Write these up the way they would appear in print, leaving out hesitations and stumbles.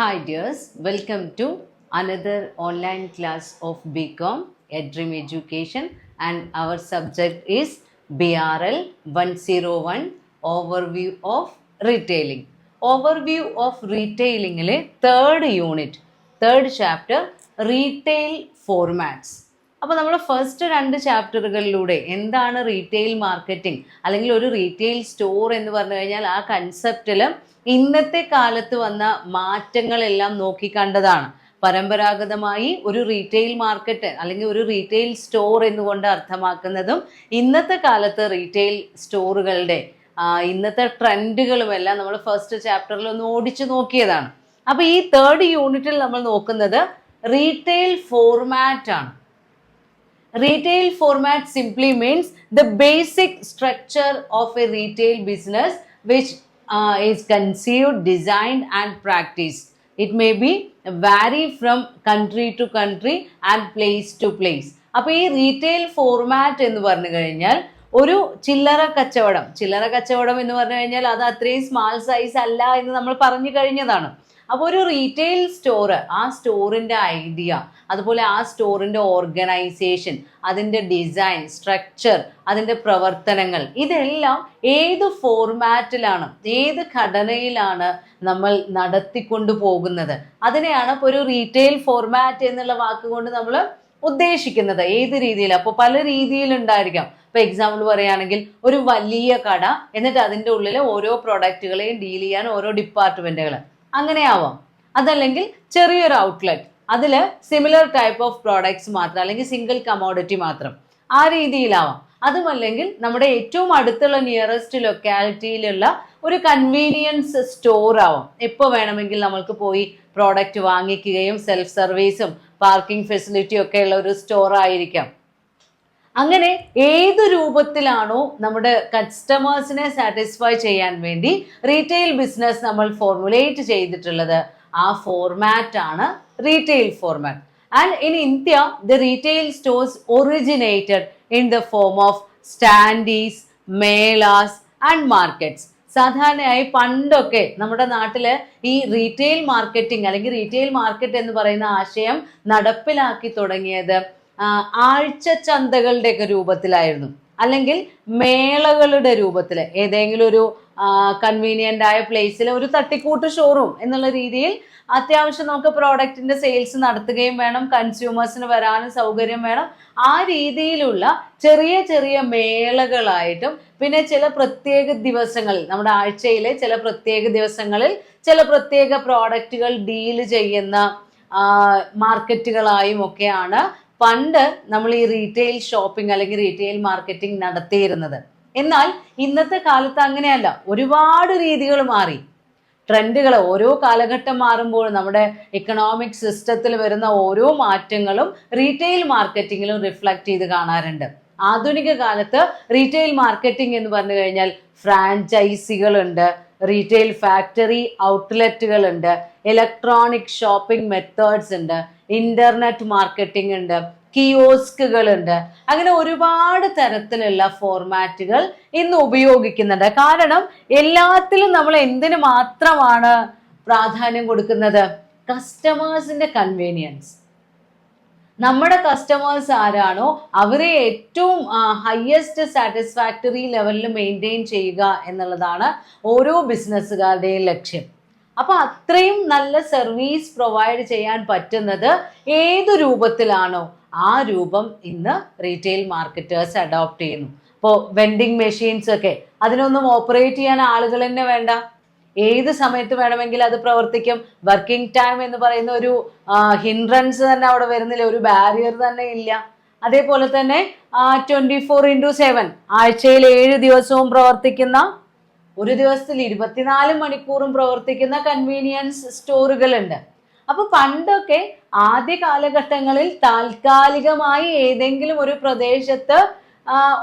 Hi dears, welcome to another online class of BCom Dream Education, and our subject is BRL 101 Overview of Retailing. Overview of Retailing third unit, third chapter, Retail Formats. അപ്പോൾ നമ്മൾ first 2 ചാപ്റ്ററുകളിലൂടെ എന്താണ് retail marketing അല്ലെങ്കിൽ ഒരു retail store എന്ന് പറഞ്ഞു കഴിഞ്ഞാൽ ആ കൺസെപ്റ്റിൽ ഇന്നത്തെ കാലത്ത് വന്ന മാറ്റങ്ങളെല്ലാം നോക്കിക്കണ്ടതാണ്. പരമ്പരാഗതമായി ഒരു റീറ്റെയിൽ മാർക്കറ്റ് അല്ലെങ്കിൽ ഒരു റീറ്റെയിൽ സ്റ്റോർ എന്നുകൊണ്ട് അർത്ഥമാക്കുന്നതും ഇന്നത്തെ കാലത്ത് റീറ്റെയിൽ സ്റ്റോറുകളുടെ ഇന്നത്തെ ട്രെൻഡുകളുമെല്ലാം നമ്മൾ ഫസ്റ്റ് ചാപ്റ്ററിൽ ഒന്ന് ഓടിച്ചു നോക്കിയതാണ്. അപ്പോൾ ഈ തേർഡ് യൂണിറ്റിൽ നമ്മൾ നോക്കുന്നത് റീറ്റെയിൽ ഫോർമാറ്റ് ആണ്. Retail format simply means the basic structure of a retail business which is conceived, designed and practiced. It may be vary from country to country and place to place. അപ്പോൾ ഈ retail format എന്ന് പറഞ്ഞു കഴിഞ്ഞാൽ ഒരു ചില്ലറ കച്ചവടം എന്ന് പറഞ്ഞു കഴിഞ്ഞാൽ അത് അത്രയും സ്മാൾ സൈസ് അല്ല എന്ന് നമ്മൾ പറഞ്ഞു കഴിഞ്ഞതാണ്. അപ്പോൾ ഒരു റീറ്റെയിൽ സ്റ്റോർ, ആ സ്റ്റോറിൻ്റെ ഐഡിയ, അതുപോലെ ആ സ്റ്റോറിൻ്റെ ഓർഗനൈസേഷൻ, അതിൻ്റെ ഡിസൈൻ, സ്ട്രക്ചർ, അതിൻ്റെ പ്രവർത്തനങ്ങൾ, ഇതെല്ലാം ഏത് ഫോർമാറ്റിലാണ്, ഏത് ഘടനയിലാണ് നമ്മൾ നടത്തിക്കൊണ്ടു പോകുന്നത്, അതിനെയാണ് ഇപ്പോൾ ഒരു റീറ്റെയിൽ ഫോർമാറ്റ് എന്നുള്ള വാക്കുകൊണ്ട് നമ്മൾ ഉദ്ദേശിക്കുന്നത്. ഏത് രീതിയിൽ? അപ്പോൾ പല രീതിയിലുണ്ടായിരിക്കാം. ഇപ്പോൾ എക്സാമ്പിൾ പറയുകയാണെങ്കിൽ ഒരു വലിയ കട, എന്നിട്ട് അതിൻ്റെ ഉള്ളിൽ ഓരോ പ്രൊഡക്റ്റുകളെയും ഡീൽ ചെയ്യാൻ ഓരോ ഡിപ്പാർട്ട്മെൻറ്റുകൾ, അങ്ങനെ ആവാം. അതല്ലെങ്കിൽ ചെറിയൊരു ഔട്ട്ലെറ്റ്, അതിൽ സിമിലർ ടൈപ്പ് ഓഫ് പ്രോഡക്ട്സ് മാത്രം അല്ലെങ്കിൽ സിംഗിൾ കമോഡിറ്റി മാത്രം, ആ രീതിയിലാവാം. അതുമല്ലെങ്കിൽ നമ്മുടെ ഏറ്റവും അടുത്തുള്ള നിയറസ്റ്റ് ലൊക്കാലിറ്റിയിലുള്ള ഒരു കൺവീനിയൻസ് സ്റ്റോർ ആവാം. എപ്പോൾ വേണമെങ്കിൽ നമ്മൾക്ക് പോയി പ്രോഡക്റ്റ് വാങ്ങിക്കുകയും സെൽഫ് സർവീസും പാർക്കിംഗ് ഫെസിലിറ്റിയും ഒക്കെ ഉള്ള ഒരു സ്റ്റോർ ആയിരിക്കാം. അങ്ങനെ ഏത് രൂപത്തിലാണോ നമ്മുടെ കസ്റ്റമേഴ്സിനെ സാറ്റിസ്ഫൈ ചെയ്യാൻ വേണ്ടി റീറ്റെയിൽ ബിസിനസ് നമ്മൾ ഫോർമുലേറ്റ് ചെയ്തിട്ടുള്ളത്, ആ ഫോർമാറ്റ് ആണ് retail format. And in India the retail stores originated in the form of standees, melas and markets. സാധാരണയായി പണ്ടൊക്കെ നമ്മുടെ നാട്ടിൽ ഈ റീറ്റെയിൽ മാർക്കറ്റിംഗ് അല്ലെങ്കിൽ റീറ്റെയിൽ മാർക്കറ്റ് എന്ന് പറയുന്ന ആശയം നടപ്പിലാക്കി തുടങ്ങിയത് ആഴ്ച ചന്തകളുടെയൊക്കെ രൂപത്തിലായിരുന്നു, അല്ലെങ്കിൽ മേളകളുടെ രൂപത്തിൽ ഏതെങ്കിലും ഒരു കൺവീനിയൻ്റ് ആയ പ്ലേസിൽ ഒരു തട്ടിക്കൂട്ട് ഷോറൂം എന്നുള്ള രീതിയിൽ അത്യാവശ്യം നമുക്ക് പ്രോഡക്റ്റിൻ്റെ സെയിൽസ് നടത്തുകയും വേണം, കൺസ്യൂമേഴ്സിന് വരാനും സൗകര്യം വേണം. ആ രീതിയിലുള്ള ചെറിയ ചെറിയ മേളകളായിട്ടും പിന്നെ ചില പ്രത്യേക ദിവസങ്ങളിൽ, നമ്മുടെ ആഴ്ചയിലെ ചില പ്രത്യേക ദിവസങ്ങളിൽ ചില പ്രത്യേക പ്രോഡക്റ്റുകൾ ഡീല് ചെയ്യുന്ന മാർക്കറ്റുകളായും ഒക്കെയാണ് പണ്ട് നമ്മൾ ഈ റീറ്റെയിൽ ഷോപ്പിംഗ് അല്ലെങ്കിൽ റീറ്റെയിൽ മാർക്കറ്റിംഗ് നടത്തിയിരുന്നത്. എന്നാൽ ഇന്നത്തെ കാലത്ത് അങ്ങനെയല്ല. ഒരുപാട് രീതികൾ മാറി. ട്രെൻഡുകൾ ഓരോ കാലഘട്ടം മാറുമ്പോൾ നമ്മുടെ ഇക്കണോമിക് സിസ്റ്റത്തിൽ വരുന്ന ഓരോ മാറ്റങ്ങളും റീറ്റെയിൽ മാർക്കറ്റിങ്ങിലും റിഫ്ലക്റ്റ് ചെയ്ത് കാണാറുണ്ട്. ആധുനിക കാലത്ത് റീറ്റെയിൽ മാർക്കറ്റിംഗ് എന്ന് പറഞ്ഞു കഴിഞ്ഞാൽ ഫ്രാഞ്ചൈസികളുണ്ട്, റീറ്റെയിൽ ഫാക്ടറി ഔട്ട്ലെറ്റുകളുണ്ട്, ഇലക്ട്രോണിക് ഷോപ്പിംഗ് മെത്തേഡ്സ് ഉണ്ട്, ഇന്റർനെറ്റ് മാർക്കറ്റിംഗ് ഉണ്ട്, കിയോസ്കുകളുണ്ട്. അങ്ങനെ ഒരുപാട് തരത്തിലുള്ള ഫോർമാറ്റുകൾ ഇന്ന് ഉപയോഗിക്കുന്നുണ്ട്. കാരണം എല്ലാത്തിലും നമ്മൾ എന്തിനു മാത്രമാണ് പ്രാധാന്യം കൊടുക്കുന്നത്? കസ്റ്റമേഴ്സിന്റെ കൺവീനിയൻസ്. നമ്മുടെ കസ്റ്റമേഴ്സ് ആരാണോ അവരെ ഏറ്റവും ഹയസ്റ്റ് സാറ്റിസ്ഫാക്ടറി ലെവലിൽ മെയിൻറ്റെയിൻ ചെയ്യുക എന്നുള്ളതാണ് ഓരോ ബിസിനസ്സുകാരുടെയും ലക്ഷ്യം. അപ്പോൾ അത്രയും നല്ല സർവീസ് പ്രൊവൈഡ് ചെയ്യാൻ പറ്റുന്നത് ഏതു രൂപത്തിലാണോ ആ രൂപം ഇന്ന് റീറ്റെയിൽ മാർക്കറ്റേഴ്സ് അഡോപ്റ്റ് ചെയ്യുന്നു. ഇപ്പോൾ വെൻഡിങ് മെഷീൻസ് ഒക്കെ, അതിനൊന്നും ഓപ്പറേറ്റ് ചെയ്യാൻ ആളുകൾ തന്നെ വേണ്ട, ഏത് സമയത്ത് വേണമെങ്കിൽ അത് പ്രവർത്തിക്കും. വർക്കിംഗ് ടൈം എന്ന് പറയുന്ന ഒരു ഹിൻഡ്രൻസ് തന്നെ അവിടെ വരുന്നില്ല, ഒരു ബാരിയർ തന്നെ ഇല്ല. അതേപോലെ തന്നെ 24/7 ആഴ്ചയിൽ 7 ദിവസവും പ്രവർത്തിക്കുന്ന, ഒരു ദിവസത്തിൽ 24 മണിക്കൂറും പ്രവർത്തിക്കുന്ന കൺവീനിയൻസ് സ്റ്റോറുകളുണ്ട്. അപ്പൊ പണ്ടൊക്കെ ആദ്യ കാലഘട്ടങ്ങളിൽ താൽക്കാലികമായി ഏതെങ്കിലും ഒരു പ്രദേശത്ത്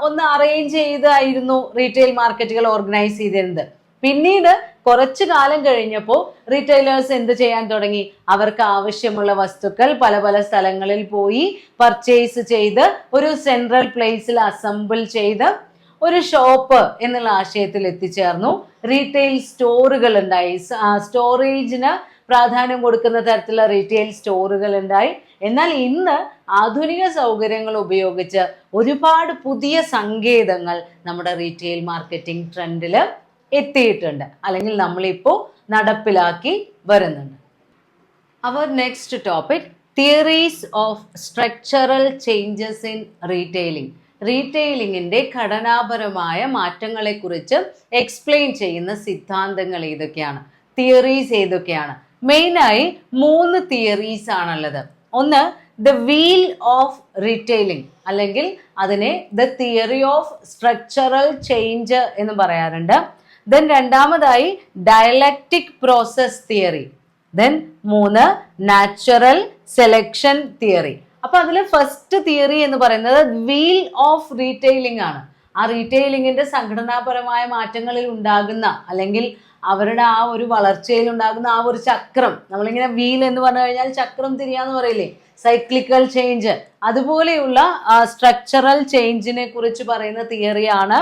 ഒന്ന് അറേഞ്ച് ചെയ്തായിരുന്നു റീറ്റെയിൽ മാർക്കറ്റുകൾ ഓർഗനൈസ് ചെയ്തിരുന്നത്. പിന്നീട് കുറച്ചു കാലം കഴിഞ്ഞപ്പോൾ റീറ്റെയിലേഴ്സ് എന്ത് ചെയ്യാൻ തുടങ്ങി? അവർക്ക് ആവശ്യമുള്ള വസ്തുക്കൾ പല പല സ്ഥലങ്ങളിൽ പോയി പർച്ചേസ് ചെയ്ത് ഒരു സെൻട്രൽ പ്ലേസിൽ അസംബിൾ ചെയ്ത് ഒരു ഷോപ്പ് എന്നുള്ള ആശയത്തിൽ എത്തിച്ചേർന്നു. റീറ്റെയിൽ സ്റ്റോറുകൾ ഉണ്ടായി. സ്റ്റോറേജിന് പ്രാധാന്യം കൊടുക്കുന്ന തരത്തിലുള്ള റീറ്റെയിൽ സ്റ്റോറുകൾ ഉണ്ടായി. എന്നാൽ ഇന്ന് ആധുനിക സൗകര്യങ്ങൾ ഉപയോഗിച്ച് ഒരുപാട് പുതിയ സങ്കേതങ്ങൾ നമ്മുടെ റീറ്റെയിൽ മാർക്കറ്റിംഗ് ട്രെൻഡിൽ എത്തിയിട്ടുണ്ട്, അല്ലെങ്കിൽ നമ്മളിപ്പോൾ നടപ്പിലാക്കി വരുന്നുണ്ട്. Our next topic, theories of structural changes in retailing. റീറ്റെയിലിങ്ങിൻ്റെ ഘടനാപരമായ മാറ്റങ്ങളെക്കുറിച്ച് എക്സ്പ്ലെയിൻ ചെയ്യുന്ന സിദ്ധാന്തങ്ങൾ ഏതൊക്കെയാണ്, തിയറീസ് ഏതൊക്കെയാണ്? മെയിനായി 3 തിയറീസ് ആണുള്ളത്. ഒന്ന് ദ വീൽ ഓഫ് റീറ്റെയിലിംഗ്, അല്ലെങ്കിൽ അതിനെ the theory of structural change എന്ന് പറയാറുണ്ട്. ദെൻ രണ്ടാമതായി dialectic process theory. Then 3 natural selection theory. അപ്പൊ അതിൽ ഫസ്റ്റ് തിയറി എന്ന് പറയുന്നത് വീൽ ഓഫ് റീറ്റെയിലിംഗ് ആണ്. ആ റീറ്റെയിലിംഗിന്റെ സംഘടനാപരമായ മാറ്റങ്ങളിൽ ഉണ്ടാകുന്ന, അല്ലെങ്കിൽ അവരുടെ ആ ഒരു വളർച്ചയിൽ ഉണ്ടാകുന്ന ആ ഒരു ചക്രം, നമ്മളിങ്ങനെ വീൽ എന്ന് പറഞ്ഞു കഴിഞ്ഞാൽ ചക്രം തിരിയാന്ന് പറയില്ലേ, സൈക്ലിക്കൽ ചേഞ്ച്, അതുപോലെയുള്ള സ്ട്രക്ചറൽ ചേഞ്ചിനെ കുറിച്ച് പറയുന്ന തിയറിയാണ്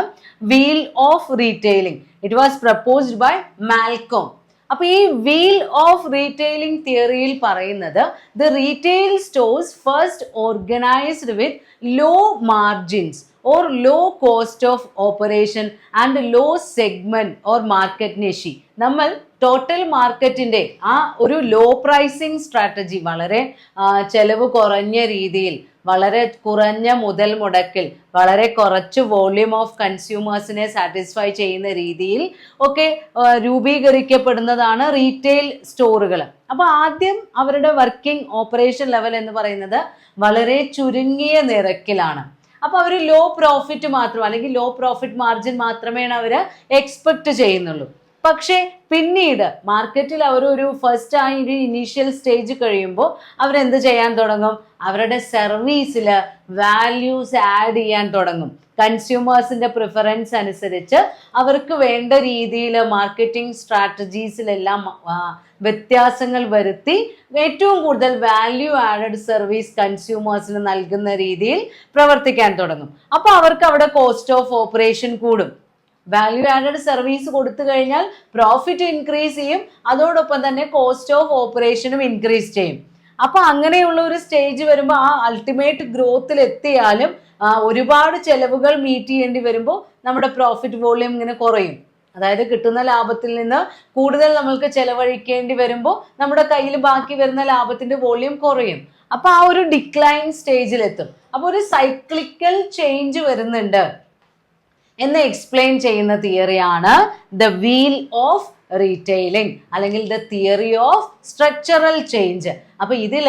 wheel of retailing. It was proposed by Malcolm. അപ്പൊ ഈ വീൽ ഓഫ് റീറ്റെയിലിംഗ് തിയറിയിൽ പറയുന്നത് the retail stores first organised with low margins or low cost of operation and low segment or market niche. നമ്മൾ total മാർക്കറ്റിന്റെ ആ ഒരു law pricing strategy, വളരെ ചെലവ് കുറഞ്ഞ രീതിയിൽ, വളരെ കുറഞ്ഞ മുതൽ മുടക്കിൽ, വളരെ കുറച്ച് വോള്യൂം ഓഫ് കൺസ്യൂമേഴ്സിനെ സാറ്റിസ്ഫൈ ചെയ്യുന്ന രീതിയിൽ ഒക്കെ രൂപീകരിക്കപ്പെടുന്നതാണ് റീറ്റെയിൽ സ്റ്റോറുകൾ. അപ്പൊ ആദ്യം അവരുടെ വർക്കിംഗ് ഓപ്പറേഷൻ ലെവൽ എന്ന് പറയുന്നത് വളരെ ചുരുങ്ങിയ നിരക്കിലാണ്. അപ്പൊ അവർ ലോ പ്രോഫിറ്റ് മാത്രം, അല്ലെങ്കിൽ ലോ പ്രോഫിറ്റ് മാർജിൻ മാത്രമേ അവർ എക്സ്പെക്ട് ചെയ്യുന്നുള്ളൂ. പക്ഷേ പിന്നീട് മാർക്കറ്റിൽ അവരൊരു ഫസ്റ്റ് ആ ഒരു ഇനീഷ്യൽ സ്റ്റേജ് കഴിയുമ്പോൾ അവരെന്ത് ചെയ്യാൻ തുടങ്ങും? അവരുടെ സർവീസിൽ വാല്യൂസ് ആഡ് ചെയ്യാൻ തുടങ്ങും. കൺസ്യൂമേഴ്സിന്റെ പ്രിഫറൻസ് അനുസരിച്ച് അവർക്ക് വേണ്ട രീതിയിൽ മാർക്കറ്റിംഗ് സ്ട്രാറ്റജീസിലെല്ലാം വ്യത്യാസങ്ങൾ വരുത്തി ഏറ്റവും കൂടുതൽ വാല്യൂ ആഡഡ് സർവീസ് കൺസ്യൂമേഴ്സിന് നൽകുന്ന രീതിയിൽ പ്രവർത്തിക്കാൻ തുടങ്ങും. അപ്പോൾ അവർക്ക് അവിടെ കോസ്റ്റ് ഓഫ് ഓപ്പറേഷൻ കൂടും. വാല്യൂ ആഡഡ് സർവീസ് കൊടുത്തു കഴിഞ്ഞാൽ പ്രോഫിറ്റ് ഇൻക്രീസ് ചെയ്യും, അതോടൊപ്പം തന്നെ കോസ്റ്റ് ഓഫ് ഓപ്പറേഷനും ഇൻക്രീസ് ചെയ്യും. അപ്പൊ അങ്ങനെയുള്ള ഒരു സ്റ്റേജ് വരുമ്പോൾ ആ അൾട്ടിമേറ്റ് ഗ്രോത്തിൽ എത്തിയാലും ഒരുപാട് ചെലവുകൾ മീറ്റ് ചെയ്യേണ്ടി വരുമ്പോൾ നമ്മുടെ പ്രോഫിറ്റ് വോള്യൂം ഇങ്ങനെ കുറയും. അതായത് കിട്ടുന്ന ലാഭത്തിൽ നിന്ന് കൂടുതൽ നമ്മൾക്ക് ചെലവഴിക്കേണ്ടി വരുമ്പോൾ നമ്മുടെ കയ്യിൽ ബാക്കി വരുന്ന ലാഭത്തിന്റെ വോള്യൂം കുറയും. അപ്പൊ ആ ഒരു ഡിക്ലൈൻ സ്റ്റേജിലെത്തും. അപ്പൊ ഒരു സൈക്ലിക്കൽ ചേഞ്ച് വരുന്നുണ്ട് എന്ന് എക്സ്പ്ലെയിൻ ചെയ്യുന്ന തിയറിയാണ് ദ വീൽ ഓഫ് റീറ്റെയിലിംഗ്, അല്ലെങ്കിൽ the theory of structural change. അപ്പൊ ഇതിൽ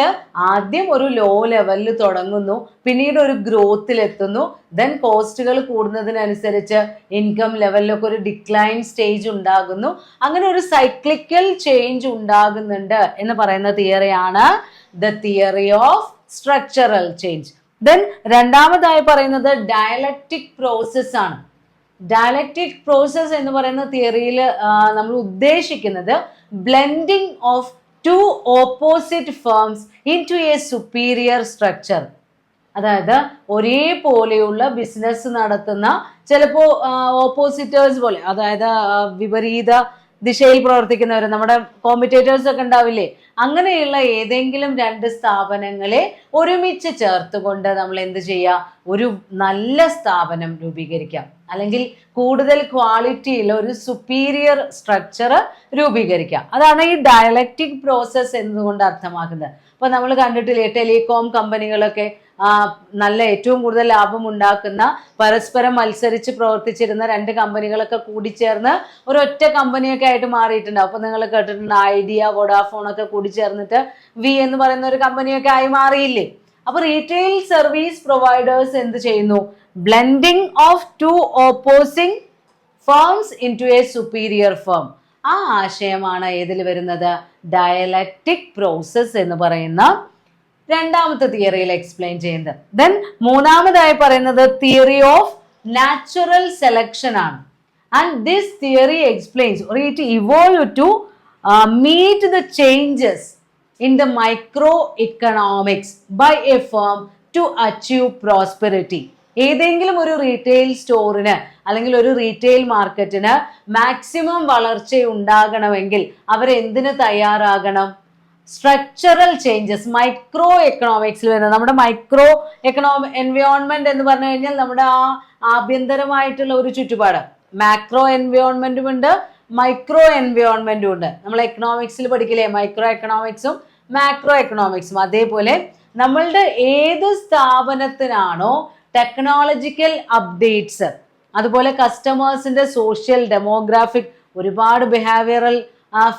ആദ്യം ഒരു ലോ ലെവലിൽ തുടങ്ങുന്നു, പിന്നീട് ഒരു ഗ്രോത്തിലെത്തുന്നു, ദെൻ കോസ്റ്റുകൾ കൂടുന്നതിനനുസരിച്ച് ഇൻകം ലെവലിലൊക്കെ ഒരു ഡിക്ലൈൻ സ്റ്റേജ് ഉണ്ടാകുന്നു. അങ്ങനെ ഒരു സൈക്ലിക്കൽ ചേഞ്ച് ഉണ്ടാകുന്നുണ്ട് എന്ന് പറയുന്ന തിയറിയാണ് the theory of structural change. Then രണ്ടാമതായി പറയുന്നത് ഡയലക്റ്റിക് പ്രോസസ് ആണ്. ഡയലക്റ്റിക് പ്രോസസ് എന്ന് പറയുന്ന തിയറിയിൽ നമ്മൾ ഉദ്ദേശിക്കുന്നത് blending of two opposite firms into a superior structure. അതായത് ഒരേപോലെയുള്ള ബിസിനസ് നടത്തുന്ന ചിലപ്പോൾ ഓപ്പോസിറ്റേഴ്സ് പോലെ, അതായത് വിപരീത ദിശയിൽ പ്രവർത്തിക്കുന്നവർ, നമ്മുടെ കോമ്പറ്റേറ്റേഴ്സ് ഒക്കെ ഉണ്ടാവില്ലേ, അങ്ങനെയുള്ള ഏതെങ്കിലും 2 സ്ഥാപനങ്ങളെ ഒരുമിച്ച് ചേർത്തുകൊണ്ട് നമ്മൾ എന്ത് ചെയ്യുക? ഒരു നല്ല സ്ഥാപനം രൂപീകരിക്കാം, അല്ലെങ്കിൽ കൂടുതൽ ക്വാളിറ്റിയിൽ ഒരു സുപ്പീരിയർ സ്ട്രക്ചർ രൂപീകരിക്കാം. അതാണ് ഈ ഡയലക്റ്റിക് പ്രോസസ് എന്നതുകൊണ്ട് അർത്ഥമാക്കുന്നത്. അപ്പൊ നമ്മൾ കണ്ടിട്ടില്ലേ, ടെലികോം കമ്പനികളൊക്കെ നല്ല ഏറ്റവും കൂടുതൽ ലാഭം ഉണ്ടാക്കുന്ന, പരസ്പരം മത്സരിച്ച് പ്രവർത്തിച്ചിരുന്ന 2 കമ്പനികളൊക്കെ കൂടിച്ചേർന്ന് ഒരൊറ്റ കമ്പനിയൊക്കെ ആയിട്ട് മാറിയിട്ടുണ്ട്. അപ്പൊ നിങ്ങൾ കേട്ടിട്ടുണ്ട് ഐഡിയ, വോഡാഫോൺ ഒക്കെ കൂടിച്ചേർന്നിട്ട് വി എന്ന് പറയുന്ന ഒരു കമ്പനിയൊക്കെ ആയി മാറിയില്ലേ? അപ്പൊ റീറ്റെയിൽ സർവീസ് പ്രൊവൈഡേഴ്സ് എന്ത് ചെയ്യുന്നു? Blending of 2 opposing firms into a superior firm. ആ ആശയമാണ് ഏതിൽ വരുന്നത്? ഡയലക്റ്റിക് പ്രോസസ് എന്ന് പറയുന്ന രണ്ടാമത്തെ തിയറിയിൽ എക്സ്പ്ലെയിൻ ചെയ്യുന്നത്. ദെൻ മൂന്നാമതായി പറയുന്നത് തിയറി ഓഫ് നാച്ചുറൽ സെലക്ഷൻ ആണ്. And this theory explains or it evolved to meet the changes in the microeconomics by a firm to achieve prosperity. ഏതെങ്കിലും ഒരു റീറ്റെയിൽ സ്റ്റോറിന് അല്ലെങ്കിൽ ഒരു റീറ്റെയിൽ മാർക്കറ്റിന് മാക്സിമം വളർച്ച ഉണ്ടാകണമെങ്കിൽ അവരെന്തിന് തയ്യാറാകണം? സ്ട്രക്ചറൽ ചേഞ്ചസ്, മൈക്രോ എക്കണോമിക്സിൽ വരുന്നത്. നമ്മുടെ മൈക്രോ എൻവയോൺമെന്റ് എന്ന് പറഞ്ഞു കഴിഞ്ഞാൽ നമ്മുടെ ആ ആഭ്യന്തരമായിട്ടുള്ള ഒരു ചുറ്റുപാട്. മാക്രോ എൻവയോൺമെന്റും ഉണ്ട്, മൈക്രോ എൻവയോൺമെന്റും ഉണ്ട്. നമ്മൾ എക്കണോമിക്സിൽ പഠിക്കില്ലേ, മൈക്രോ എക്കണോമിക്സും മാക്രോ എക്കണോമിക്സും. അതേപോലെ നമ്മളുടെ ഏത് സ്ഥാപനത്തിനാണോ ടെക്നോളജിക്കൽ അപ്ഡേറ്റ്സ്, അതുപോലെ കസ്റ്റമേഴ്സിന്റെ സോഷ്യൽ ഡെമോഗ്രാഫിക് ഒരുപാട് ബിഹേവിയറൽ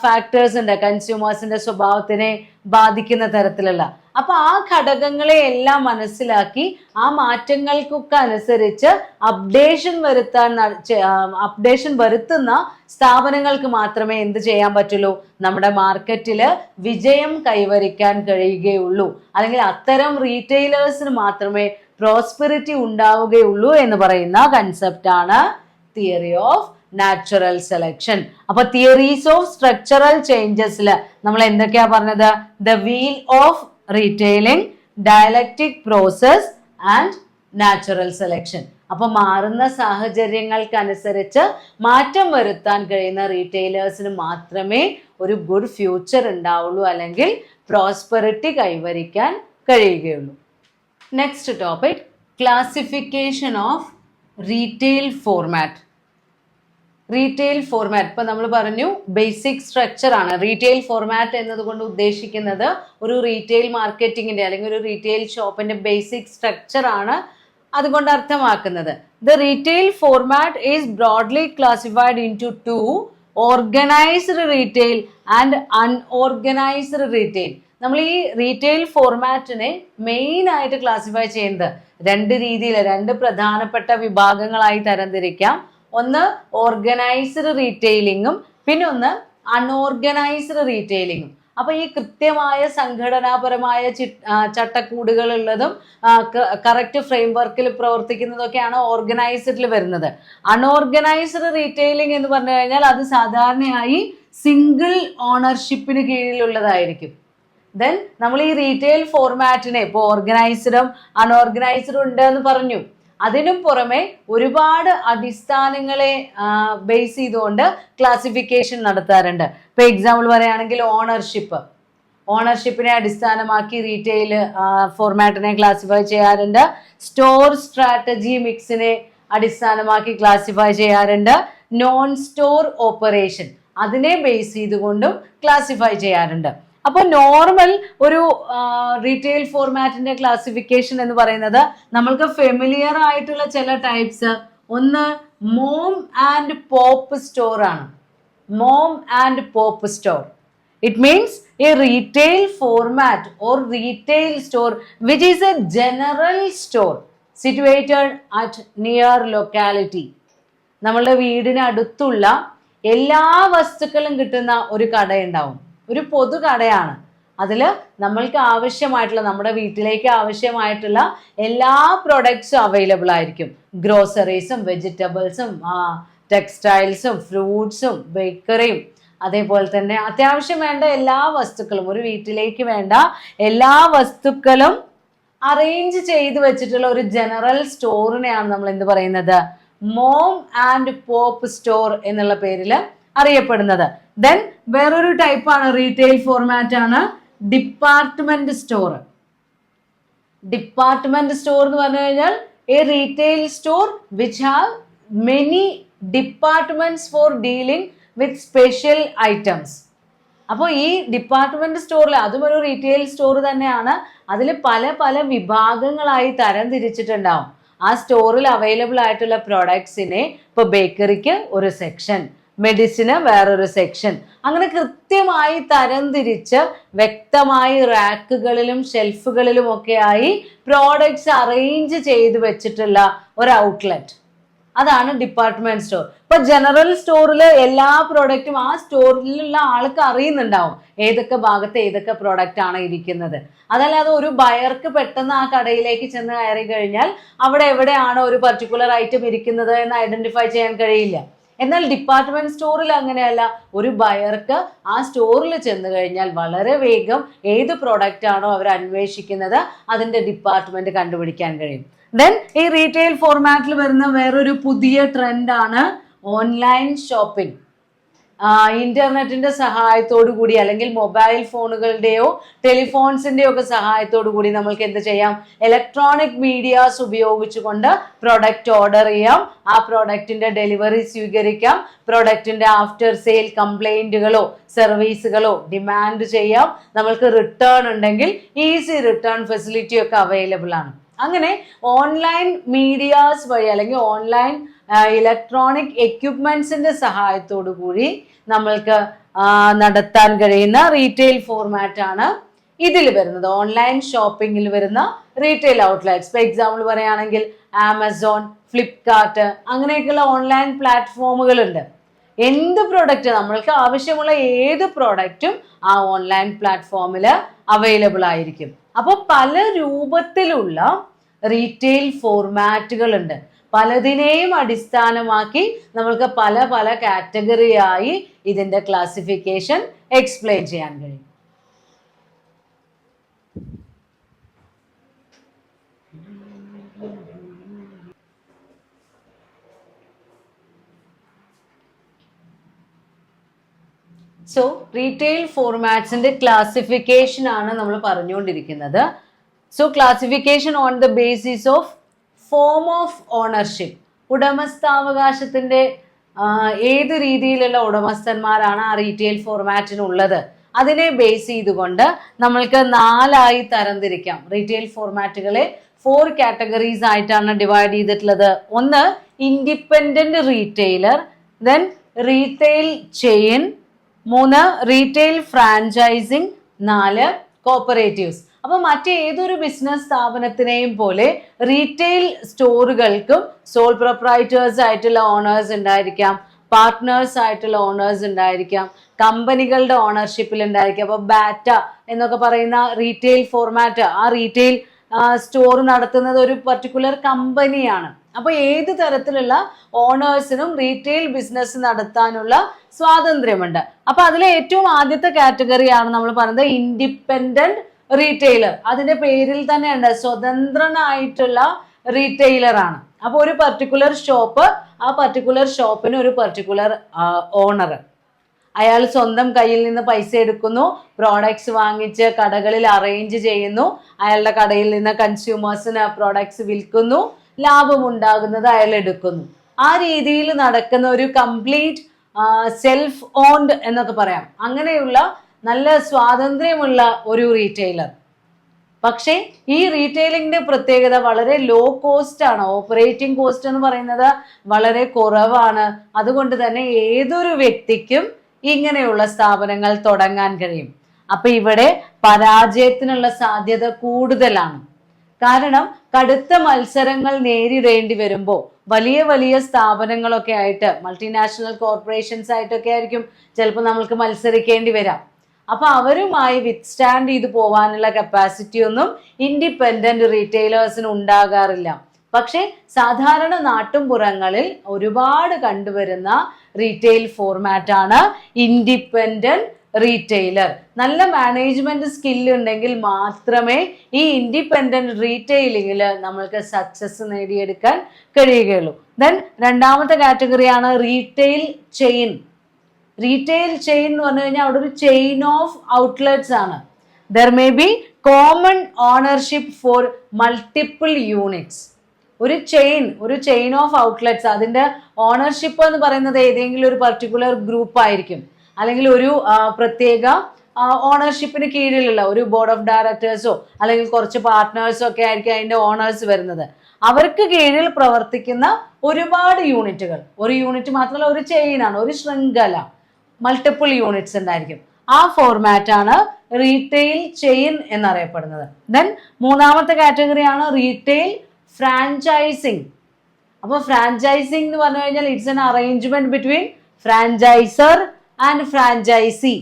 ഫാക്ടേഴ്സ് ഉണ്ട് കൺസ്യൂമേഴ്സിന്റെ സ്വഭാവത്തിനെ ബാധിക്കുന്ന തരത്തിലുള്ള. അപ്പൊ ആ ഘടകങ്ങളെ എല്ലാം മനസ്സിലാക്കി ആ മാറ്റങ്ങൾക്കൊക്കെ അനുസരിച്ച് അപ്ഡേഷൻ വരുത്തുന്ന സ്ഥാപനങ്ങൾക്ക് മാത്രമേ എന്ത് ചെയ്യാൻ പറ്റുള്ളൂ? നമ്മുടെ മാർക്കറ്റിൽ വിജയം കൈവരിക്കാൻ കഴിയുകയുള്ളൂ. അല്ലെങ്കിൽ അത്തരം റീറ്റെയിലേഴ്സിന് മാത്രമേ പ്രോസ്പെറിറ്റി ഉണ്ടാവുകയുള്ളൂ എന്ന് പറയുന്ന കൺസെപ്റ്റാണ് തിയറി ഓഫ് നാച്ചുറൽ സെലക്ഷൻ. അപ്പൊ തിയറീസ് ഓഫ് സ്ട്രക്ചറൽ ചേഞ്ചസിൽ നമ്മൾ എന്തൊക്കെയാ പറഞ്ഞത്? The wheel of retailing, dialectic process and natural selection. അപ്പൊ മാറുന്ന സാഹചര്യങ്ങൾക്കനുസരിച്ച് മാറ്റം വരുത്താൻ കഴിയുന്ന റീറ്റെയിലേഴ്സിന് മാത്രമേ ഒരു ഗുഡ് ഫ്യൂച്ചർ ഉണ്ടാവുള്ളൂ, അല്ലെങ്കിൽ പ്രോസ്പെറിറ്റി കൈവരിക്കാൻ കഴിയുകയുള്ളൂ. Next topic, classification of retail format. Retail format ഇപ്പൊ നമ്മൾ പറഞ്ഞു ബേസിക് സ്ട്രക്ചർ ആണ്. റീറ്റെയിൽ ഫോർമാറ്റ് എന്നതുകൊണ്ട് ഉദ്ദേശിക്കുന്നത് ഒരു റീറ്റെയിൽ മാർക്കറ്റിങ്ങിന്റെ അല്ലെങ്കിൽ ഒരു റീറ്റെയിൽ ഷോപ്പിന്റെ ബേസിക് സ്ട്രക്ചർ ആണ് അതുകൊണ്ട് അർത്ഥമാക്കുന്നത്. The retail format is broadly classified into two, organised retail and unorganised retail. നമ്മൾ ഈ റീറ്റെയിൽ ഫോർമാറ്റിനെ മെയിൻ ആയിട്ട് ക്ലാസിഫൈ ചെയ്യുന്നത് രണ്ട് രീതിയിൽ, രണ്ട് പ്രധാനപ്പെട്ട വിഭാഗങ്ങളായി തരംതിരിക്കാം. ഒന്ന് ഓർഗനൈസ്ഡ് റീറ്റെയിലിങ്ങും പിന്നെ ഒന്ന് അൺഓർഗനൈസ്ഡ് റീറ്റെയിലിങ്ങും. അപ്പൊ ഈ കൃത്യമായ സംഘടനാപരമായ ചട്ടക്കൂടുകൾ ഉള്ളതും കറക്റ്റ് ഫ്രെയിം വർക്കിൽ പ്രവർത്തിക്കുന്നതൊക്കെയാണ് ഓർഗനൈസ്ഡിൽ വരുന്നത്. അൺഓർഗനൈസ്ഡ് റീറ്റെയിലിംഗ് എന്ന് പറഞ്ഞു കഴിഞ്ഞാൽ അത് സാധാരണയായി സിംഗിൾ ഓണർഷിപ്പിന് കീഴിലുള്ളതായിരിക്കും. ദെൻ നമ്മൾ ഈ റീറ്റെയിൽ ഫോർമാറ്റിനെ ഇപ്പോൾ ഓർഗനൈസ്ഡും അൺഓർഗനൈസ്ഡും ഉണ്ട് എന്ന് പറഞ്ഞു. അതിനും പുറമെ ഒരുപാട് അടിസ്ഥാനങ്ങളെ ബേസ് ചെയ്തുകൊണ്ട് ക്ലാസിഫിക്കേഷൻ നടത്താറുണ്ട്. ഇപ്പൊ എക്സാമ്പിൾ പറയുകയാണെങ്കിൽ ഓണർഷിപ്പിനെ അടിസ്ഥാനമാക്കി റീറ്റെയിൽ ഫോർമാറ്റിനെ ക്ലാസിഫൈ ചെയ്യാറുണ്ട്. സ്റ്റോർ സ്ട്രാറ്റജി മിക്സിനെ അടിസ്ഥാനമാക്കി ക്ലാസിഫൈ ചെയ്യാറുണ്ട്. നോൺ സ്റ്റോർ ഓപ്പറേഷൻ അതിനെ ബേസ് ചെയ്തുകൊണ്ടും ക്ലാസിഫൈ ചെയ്യാറുണ്ട്. അപ്പോൾ നോർമൽ ഒരു റീറ്റെയിൽ ഫോർമാറ്റിന്റെ ക്ലാസിഫിക്കേഷൻ എന്ന് പറയുന്നത് നമ്മൾക്ക് ഫെമിലിയർ ആയിട്ടുള്ള ചില ടൈപ്സ്. ഒന്ന് മോം ആൻഡ് പോപ്പ് സ്റ്റോർ ആണ്. Mom and pop store, it means a retail format or retail store which is a general store situated at near locality. നമ്മളുടെ വീടിന് അടുത്തുള്ള എല്ലാ വസ്തുക്കളും കിട്ടുന്ന ഒരു കടയുണ്ടാവും, ഒരു പൊതു കടയാണ്. അതിൽ നമ്മൾക്ക് ആവശ്യമായിട്ടുള്ള, നമ്മുടെ വീട്ടിലേക്ക് ആവശ്യമായിട്ടുള്ള എല്ലാ പ്രൊഡക്ട്സും അവൈലബിൾ ആയിരിക്കും. ഗ്രോസറീസും വെജിറ്റബിൾസും ടെക്സ്റ്റൈൽസും ഫ്രൂട്ട്സും ബേക്കറിയും അതേപോലെ തന്നെ അത്യാവശ്യം വേണ്ട എല്ലാ വസ്തുക്കളും, ഒരു വീട്ടിലേക്ക് വേണ്ട എല്ലാ വസ്തുക്കളും അറേഞ്ച് ചെയ്ത് വെച്ചിട്ടുള്ള ഒരു ജനറൽ സ്റ്റോറിനെയാണ് നമ്മൾ എന്ത് പറയുന്നത്? മോം ആൻഡ് പോപ്പ് സ്റ്റോർ എന്നുള്ള പേരിൽ അറിയപ്പെടുന്നത്. ദെൻ വേറൊരു ടൈപ്പാണ് റീറ്റെയിൽ ഫോർമാറ്റ് ആണ് ഡിപ്പാർട്ട്മെന്റ് സ്റ്റോർ. ഡിപ്പാർട്ട്മെന്റ് സ്റ്റോർ എന്ന് പറഞ്ഞു കഴിഞ്ഞാൽ a retail store which have many departments for dealing with special items. അപ്പോൾ ഈ ഡിപ്പാർട്ട്മെന്റ് സ്റ്റോറിൽ, അതും ഒരു റീറ്റെയിൽ സ്റ്റോർ തന്നെയാണ്, അതിൽ പല പല വിഭാഗങ്ങളായി തരം തിരിച്ചിട്ടുണ്ടാവും. ആ സ്റ്റോറിൽ അവൈലബിൾ ആയിട്ടുള്ള പ്രോഡക്ട്സിനെ ഇപ്പോൾ ബേക്കറിക്ക് ഒരു സെക്ഷൻ, മെഡിസിന് വേറൊരു സെക്ഷൻ, അങ്ങനെ കൃത്യമായി തരംതിരിച്ച് വ്യക്തമായി റാക്കുകളിലും ഷെൽഫുകളിലും ഒക്കെ ആയി പ്രോഡക്ട്സ് അറേഞ്ച് ചെയ്ത് വെച്ചിട്ടുള്ള ഒരു ഔട്ട്ലെറ്റ്, അതാണ് ഡിപ്പാർട്ട്മെന്റ് സ്റ്റോർ. ഇപ്പൊ ജനറൽ സ്റ്റോറിൽ എല്ലാ പ്രോഡക്റ്റും ആ സ്റ്റോറിലുള്ള ആൾക്ക് അറിയുന്നുണ്ടാവും ഏതൊക്കെ ഭാഗത്ത് ഏതൊക്കെ പ്രോഡക്റ്റ് ആണ് ഇരിക്കുന്നത്. അതല്ലാതെ ഒരു ബയർക്ക് പെട്ടെന്ന് ആ കടയിലേക്ക് ചെന്ന് കയറി കഴിഞ്ഞാൽ അവിടെ എവിടെയാണോ ഒരു പർട്ടിക്കുലർ ഐറ്റം ഇരിക്കുന്നത് എന്ന് ഐഡന്റിഫൈ ചെയ്യാൻ കഴിയില്ല. എന്നാൽ ഡിപ്പാർട്ട്മെന്റ് സ്റ്റോറിൽ അങ്ങനെയല്ല. ഒരു ബയർക്ക് ആ സ്റ്റോറിൽ ചെന്ന് കഴിഞ്ഞാൽ വളരെ വേഗം ഏത് പ്രോഡക്റ്റ് ആണോ അവർ അന്വേഷിക്കുന്നത് അതിന്റെ ഡിപ്പാർട്ട്മെന്റ് കണ്ടുപിടിക്കാൻ കഴിയും. ദെൻ ഈ റീറ്റെയിൽ ഫോർമാറ്റിൽ വരുന്ന വേറൊരു പുതിയ ട്രെൻഡാണ് ഓൺലൈൻ ഷോപ്പിംഗ്. ഇന്റർനെറ്റിന്റെ സഹായത്തോടു കൂടി അല്ലെങ്കിൽ മൊബൈൽ ഫോണുകളുടെയോ ടെലിഫോൺസിന്റെയോ ഒക്കെ സഹായത്തോടു കൂടി നമ്മൾക്ക് എന്ത് ചെയ്യാം, ഇലക്ട്രോണിക് മീഡിയാസ് ഉപയോഗിച്ചുകൊണ്ട് പ്രൊഡക്റ്റ് ഓർഡർ ചെയ്യാം, ആ പ്രൊഡക്റ്റിന്റെ ഡെലിവറി സ്വീകരിക്കാം, പ്രൊഡക്റ്റിന്റെ ആഫ്റ്റർ സെയിൽ കംപ്ലൈന്റുകളോ സർവീസുകളോ ഡിമാൻഡ് ചെയ്യാം, നമ്മൾക്ക് റിട്ടേൺ ഉണ്ടെങ്കിൽ ഈസി റിട്ടേൺ ഫെസിലിറ്റി ഒക്കെ അവൈലബിൾ ആണ്. അങ്ങനെ ഓൺലൈൻ മീഡിയാസ് വഴി അല്ലെങ്കിൽ ഓൺലൈൻ ഇലക്ട്രോണിക് എക്യുപ്മെന്റ്സിന്റെ സഹായത്തോടു കൂടി നമ്മൾക്ക് നടത്താൻ കഴിയുന്ന റീറ്റെയിൽ ഫോർമാറ്റ് ആണ് ഇതിൽ വരുന്നത്. ഓൺലൈൻ ഷോപ്പിംഗിൽ വരുന്ന റീറ്റെയിൽ ഔട്ട്ലെറ്റ്സ്. ഫോർ എക്സാമ്പിൾ പറയുകയാണെങ്കിൽ ആമസോൺ, ഫ്ലിപ്കാർട്ട്, അങ്ങനെയൊക്കെയുള്ള ഓൺലൈൻ പ്ലാറ്റ്ഫോമുകളുണ്ട്. എന്ത് പ്രൊഡക്റ്റ് നമ്മൾക്ക് ആവശ്യമുള്ള ഏത് പ്രൊഡക്റ്റും ആ ഓൺലൈൻ പ്ലാറ്റ്ഫോമിൽ അവൈലബിൾ ആയിരിക്കും. അപ്പോൾ പല രൂപത്തിലുള്ള റീറ്റെയിൽ ഫോർമാറ്റുകൾ ഉണ്ട്. പലതിനെയും അടിസ്ഥാനമാക്കി നമ്മൾക്ക് പല പല കാറ്റഗറിയായി ഇതിന്റെ ക്ലാസിഫിക്കേഷൻ എക്സ്പ്ലെയിൻ ചെയ്യാൻ കഴിയും. സോ റീറ്റെയിൽ ഫോർമാറ്റ്സിന്റെ ക്ലാസിഫിക്കേഷൻ ആണ് നമ്മൾ പറഞ്ഞുകൊണ്ടിരിക്കുന്നത്. So classification on the basis of form of ownership. ഉടമസ്ഥാവകാശത്തിന്റെ ഏത് രീതിയിലുള്ള ഉടമസ്ഥന്മാരാണ് ആ റീറ്റെയിൽ ഫോർമാറ്റിനുള്ളത്, അതിനെ ബേസ് ചെയ്തുകൊണ്ട് നമ്മൾക്ക് 4 തരംതിരിക്കാം. റീറ്റെയിൽ ഫോർമാറ്റുകളെ 4 കാറ്റഗറീസ് ആയിട്ടാണ് ഡിവൈഡ് ചെയ്തിട്ടുള്ളത്. ഒന്ന് independent retailer, then retail chain, 3 retail franchising, 4 cooperatives. അപ്പൊ മറ്റേതൊരു ബിസിനസ് സ്ഥാപനത്തിനെയും പോലെ റീറ്റെയിൽ സ്റ്റോറുകൾക്കും സോൾ പ്രൊപ്രൈറ്റേഴ്സ് ആയിട്ടുള്ള ഓണേഴ്സ് ഉണ്ടായിരിക്കാം, പാർട്ട്നേഴ്സ് ആയിട്ടുള്ള ഓണേഴ്സ് ഉണ്ടായിരിക്കാം, കമ്പനികളുടെ ഓണർഷിപ്പിൽ ഉണ്ടായിരിക്കാം. അപ്പൊ ബാറ്റ എന്നൊക്കെ പറയുന്ന റീറ്റെയിൽ ഫോർമാറ്റ്, ആ റീറ്റെയിൽ സ്റ്റോർ നടത്തുന്നത് ഒരു പർട്ടിക്കുലർ കമ്പനിയാണ്. അപ്പൊ ഏത് തരത്തിലുള്ള ഓണേഴ്സിനും റീറ്റെയിൽ ബിസിനസ് നടത്താനുള്ള സ്വാതന്ത്ര്യമുണ്ട്. അപ്പൊ അതിലെ ഏറ്റവും ആദ്യത്തെ കാറ്റഗറിയാണ് നമ്മൾ പറയുന്നത് ഇൻഡിപെൻഡന്റ് റീറ്റെയിലർ. അതിന്റെ പേരിൽ തന്നെ ഉണ്ട്, സ്വതന്ത്രനായിട്ടുള്ള റീറ്റെയിലർ ആണ്. അപ്പൊ ഒരു പർട്ടിക്കുലർ ഷോപ്പ്, ആ പർട്ടിക്കുലർ ഷോപ്പിന് ഒരു പർട്ടിക്കുലർ ഓണർ, അയാൾ സ്വന്തം കയ്യിൽ നിന്ന് പൈസ എടുക്കുന്നു, പ്രോഡക്ട്സ് വാങ്ങിച്ച് കടകളിൽ അറേഞ്ച് ചെയ്യുന്നു, അയാളുടെ കടയിൽ നിന്ന് കൺസ്യൂമേഴ്സിന് പ്രോഡക്ട്സ് വിൽക്കുന്നു, ലാഭം ഉണ്ടാകുന്നത് അയാൾ എടുക്കുന്നു. ആ രീതിയിൽ നടക്കുന്ന ഒരു കംപ്ലീറ്റ് സെൽഫ് ഓൺഡ് എന്നൊക്കെ പറയാം. അങ്ങനെയുള്ള നല്ല സ്വാതന്ത്ര്യമുള്ള ഒരു റീറ്റെയിലർ. പക്ഷേ ഈ റീറ്റെയിലിംഗിന്റെ പ്രത്യേകത വളരെ ലോ കോസ്റ്റ് ആണ്. ഓപ്പറേറ്റിംഗ് കോസ്റ്റ് എന്ന് പറയുന്നത് വളരെ കുറവാണ്. അതുകൊണ്ട് തന്നെ ഏതൊരു വ്യക്തിക്കും ഇങ്ങനെയുള്ള സ്ഥാപനങ്ങൾ തുടങ്ങാൻ കഴിയും. അപ്പൊ ഇവിടെ പരാജയത്തിനുള്ള സാധ്യത കൂടുതലാണ്. കാരണം കടുത്ത മത്സരങ്ങൾ നേരിടേണ്ടി വരുമ്പോൾ വലിയ വലിയ സ്ഥാപനങ്ങളൊക്കെ ആയിട്ട്, മൾട്ടിനാഷണൽ കോർപ്പറേഷൻസ് ആയിട്ടൊക്കെ ആയിരിക്കും ചിലപ്പോൾ നമ്മൾക്ക് മത്സരിക്കേണ്ടി വരാം. അപ്പൊ അവരുമായി വിത്ത്സ്റ്റാൻഡ് ചെയ്ത് പോവാനുള്ള കപ്പാസിറ്റി ഒന്നും ഇൻഡിപെൻഡന്റ് റീറ്റെയിലേഴ്സിന് ഉണ്ടാകാറില്ല. പക്ഷെ സാധാരണ നാട്ടുംപുറങ്ങളിൽ ഒരുപാട് കണ്ടുവരുന്ന റീറ്റെയിൽ ഫോർമാറ്റ് ആണ് ഇൻഡിപെൻഡന്റ് റീറ്റെയിലർ. നല്ല മാനേജ്മെന്റ് സ്കില്ല് ഉണ്ടെങ്കിൽ മാത്രമേ ഈ ഇൻഡിപെൻഡന്റ് റീറ്റെയിലിംഗിൽ നമ്മൾക്ക് സക്സസ് നേടിയെടുക്കാൻ കഴിയുകയുള്ളൂ. ദെൻ രണ്ടാമത്തെ കാറ്റഗറിയാണ് റീറ്റെയിൽ ചെയിൻ. റീറ്റെയിൽ ചെയിൻ എന്ന് പറഞ്ഞു കഴിഞ്ഞാൽ അവിടെ ഒരു ചെയിൻ ഓഫ് ഔട്ട്ലെറ്റ്സ് ആണ്. There may be common ownership for multiple units. ഒരു ചെയിൻ ഓഫ് ഔട്ട്ലെറ്റ്സ്, അതിന്റെ ഓണർഷിപ്പ് എന്ന് പറയുന്നത് ഏതെങ്കിലും ഒരു പർട്ടിക്കുലർ ഗ്രൂപ്പ് ആയിരിക്കും, അല്ലെങ്കിൽ ഒരു പ്രത്യേക ഓണർഷിപ്പിന് കീഴിലുള്ള ഒരു ബോർഡ് ഓഫ് ഡയറക്ടേഴ്സോ അല്ലെങ്കിൽ കുറച്ച് പാർട്ട്നേഴ്സോ ഒക്കെ ആയിരിക്കും അതിന്റെ ഓണേഴ്സ് വരുന്നത്. അവർക്ക് കീഴിൽ പ്രവർത്തിക്കുന്ന ഒരുപാട് യൂണിറ്റുകൾ, ഒരു യൂണിറ്റ് മാത്രമല്ല ഒരു ചെയിനാണ്, ഒരു ശൃംഖല, മൾട്ടിപ്പിൾ യൂണിറ്റ്സ് ഉണ്ടായിരിക്കും. ആ ഫോർമാറ്റ് ആണ് റീറ്റെയിൽ ചെയിൻ എന്നറിയപ്പെടുന്നത്. ദെൻ മൂന്നാമത്തെ കാറ്റഗറിയാണ് റീറ്റെയിൽ ഫ്രാഞ്ചൈസിങ്. അപ്പൊ ഫ്രാഞ്ചൈസിങ് എന്ന് പറഞ്ഞു കഴിഞ്ഞാൽ it's an arrangement between franchisor and franchisee.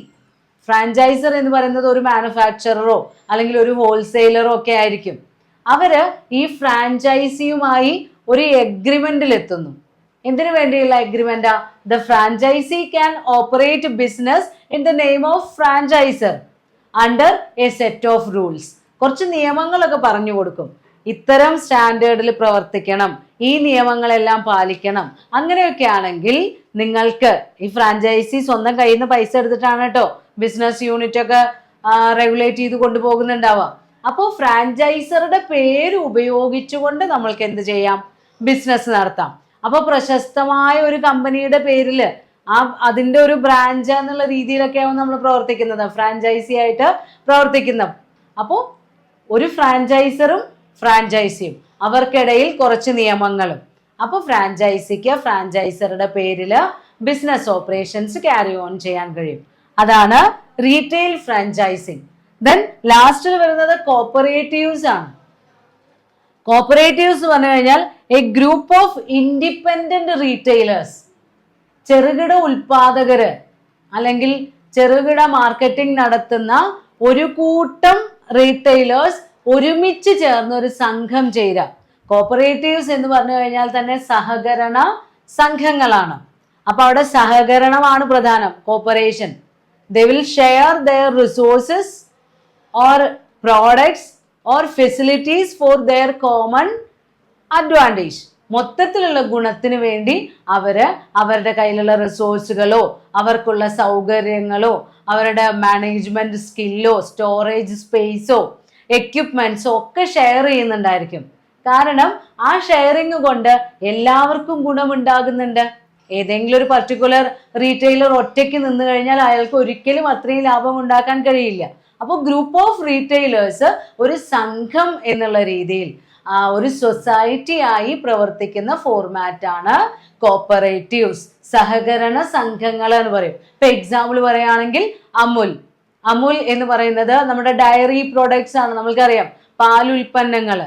Franchisor എന്ന് പറയുന്നത് ഒരു മാനുഫാക്ചററോ അല്ലെങ്കിൽ ഒരു ഹോൾസെയിലറോ ഒക്കെ ആയിരിക്കും. അവര് ഈ ഫ്രാഞ്ചൈസിയുമായി ഒരു എഗ്രിമെന്റിൽ എത്തുന്നു. എന്തിനു വേണ്ടിയുള്ള എഗ്രിമെന്റാ? The franchisee can operate business in the name of franchiser under a set of rules. കുറച്ച് നിയമങ്ങളൊക്കെ പറഞ്ഞു കൊടുക്കും. ഇത്തരം സ്റ്റാൻഡേർഡിൽ പ്രവർത്തിക്കണം, ഈ നിയമങ്ങളെല്ലാം പാലിക്കണം. അങ്ങനെയൊക്കെ ആണെങ്കിൽ നിങ്ങൾക്ക് ഈ ഫ്രാഞ്ചൈസി സ്വന്തം കയ്യിൽ നിന്ന് പൈസ എടുത്തിട്ടാണ് കേട്ടോ ബിസിനസ് യൂണിറ്റ് ഒക്കെ റെഗുലേറ്റ് ചെയ്ത് കൊണ്ടുപോകുന്നുണ്ടാവുക. അപ്പോൾ ഫ്രാഞ്ചൈസറുടെ പേര് ഉപയോഗിച്ചുകൊണ്ട് നമ്മൾക്ക് എന്ത് ചെയ്യാം? ബിസിനസ് നടത്താം. അപ്പോൾ പ്രശസ്തമായ ഒരു കമ്പനിയുടെ പേരിൽ അതിൻ്റെ ഒരു ബ്രാഞ്ച് എന്നുള്ള രീതിയിലൊക്കെയാവും നമ്മൾ പ്രവർത്തിക്കുന്നത്, ഫ്രാഞ്ചൈസി ആയിട്ട് പ്രവർത്തിക്കുന്നത്. അപ്പോൾ ഒരു ഫ്രാഞ്ചൈസറും ഫ്രാഞ്ചൈസിയും അവർക്കിടയിൽ കുറച്ച് നിയമങ്ങളും. അപ്പോൾ ഫ്രാഞ്ചൈസിക്ക് ഫ്രാഞ്ചൈസറുടെ പേരിൽ ബിസിനസ് ഓപ്പറേഷൻസ് ക്യാരി ഓൺ ചെയ്യാൻ കഴിയും. അതാണ് റീറ്റെയിൽ ഫ്രാഞ്ചൈസിങ്. ദെൻ ലാസ്റ്റിൽ വരുന്നത് കോപ്പറേറ്റീവ്സ് ആണ്. കോപ്പറേറ്റീവ്സ് പറഞ്ഞു കഴിഞ്ഞാൽ A group of independent retailers, ചെറുകിട ഉൽപാദകര് അല്ലെങ്കിൽ ചെറുകിട മാർക്കറ്റിംഗ് നടത്തുന്ന ഒരു കൂട്ടം റീറ്റെയിലേഴ്സ് ഒരുമിച്ച് ചേർന്ന് ഒരു സംഘം ചേരുക. കോപ്പറേറ്റീവ്സ് എന്ന് പറഞ്ഞു കഴിഞ്ഞാൽ തന്നെ സഹകരണ സംഘങ്ങളാണ്. അപ്പൊ അവിടെ സഹകരണമാണ് പ്രധാനം. Corporation, they will share their resources or products or facilities for their common advantage. മൊത്തത്തിലുള്ള ഗുണത്തിന് വേണ്ടി അവരുടെ കയ്യിലുള്ള റിസോഴ്സുകളോ അവർക്കുള്ള സൗകര്യങ്ങളോ അവരുടെ മാനേജ്മെന്റ് സ്കില്ലോ സ്റ്റോറേജ് സ്പേസോ എക്യുപ്മെന്റ്സോ ഒക്കെ ഷെയർ ചെയ്യുന്നുണ്ടായിരിക്കും. കാരണം ആ ഷെയറിങ് കൊണ്ട് എല്ലാവർക്കും ഗുണമുണ്ടാകുന്നുണ്ട്. ഏതെങ്കിലും ഒരു പർട്ടിക്കുലർ റീറ്റെയിലർ ഒറ്റയ്ക്ക് നിന്ന് കഴിഞ്ഞാൽ അയാൾക്ക് ഒരിക്കലും അത്രയും ലാഭം ഉണ്ടാക്കാൻ കഴിയില്ല. അപ്പോൾ ഗ്രൂപ്പ് ഓഫ് റീറ്റെയിലേഴ്സ് ഒരു സംഘം എന്നുള്ള രീതിയിൽ ഒരു സൊസൈറ്റി ആയി പ്രവർത്തിക്കുന്ന ഫോർമാറ്റാണ് കോപ്പറേറ്റീവ്സ്, സഹകരണ സംഘങ്ങൾ എന്ന് പറയും. ഇപ്പൊ എക്സാമ്പിൾ പറയുകയാണെങ്കിൽ അമുൽ എന്ന് പറയുന്നത് നമ്മുടെ ഡയറി പ്രോഡക്ട്സ് ആണ്. നമ്മൾക്കറിയാം പാലുൽപ്പന്നങ്ങൾ.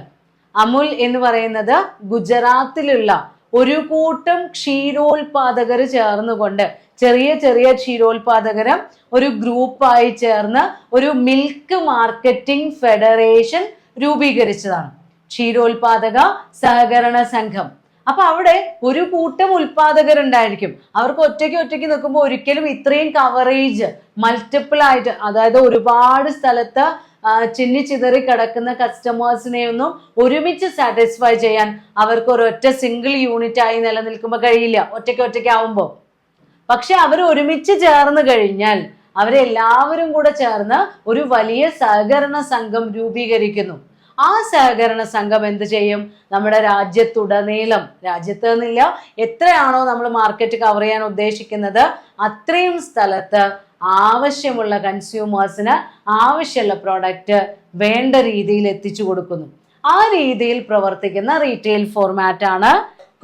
അമുൽ എന്ന് പറയുന്നത് ഗുജറാത്തിലുള്ള ഒരു കൂട്ടം ക്ഷീരോത്പാദകർ ചേർന്നുകൊണ്ട്, ചെറിയ ചെറിയ ക്ഷീരോത്പാദകര് ഒരു ഗ്രൂപ്പായി ചേർന്ന് ഒരു മിൽക്ക് മാർക്കറ്റിംഗ് ഫെഡറേഷൻ രൂപീകരിച്ചതാണ്, ക്ഷീരോത്പാദക സഹകരണ സംഘം. അപ്പൊ അവിടെ ഒരു കൂട്ടം ഉൽപാദകരുണ്ടായിരിക്കും. അവർക്ക് ഒറ്റയ്ക്ക് നിൽക്കുമ്പോൾ ഒരിക്കലും ഇത്രയും കവറേജ് മൾട്ടിപ്പിൾ ആയിട്ട്, അതായത് ഒരുപാട് സ്ഥലത്ത് ചിന്നിച്ചിതറി കിടക്കുന്ന കസ്റ്റമേഴ്സിനെ ഒന്നും ഒരുമിച്ച് സാറ്റിസ്ഫൈ ചെയ്യാൻ അവർക്ക് ഒരൊറ്റ സിംഗിൾ യൂണിറ്റ് ആയി നിലനിൽക്കുമ്പോൾ കഴിയില്ല, ഒറ്റയ്ക്ക് ആവുമ്പോൾ. പക്ഷെ അവർ ഒരുമിച്ച് ചേർന്ന് കഴിഞ്ഞാൽ അവരെല്ലാവരും കൂടെ ചേർന്ന് ഒരു വലിയ സഹകരണ സംഘം രൂപീകരിക്കുന്നു. ആ സഹകരണ സംഘം എന്ത് ചെയ്യും? നമ്മുടെ രാജ്യത്തുടനീളം, രാജ്യത്ത് നിന്നില്ല, എത്രയാണോ നമ്മൾ മാർക്കറ്റ് കവർ ചെയ്യാൻ ഉദ്ദേശിക്കുന്നത് അത്രയും സ്ഥലത്ത് ആവശ്യമുള്ള കൺസ്യൂമേഴ്സിന് ആവശ്യമുള്ള പ്രോഡക്റ്റ് വേണ്ട രീതിയിൽ എത്തിച്ചു കൊടുക്കുന്നു. ആ രീതിയിൽ പ്രവർത്തിക്കുന്ന റീറ്റെയിൽ ഫോർമാറ്റ് ആണ്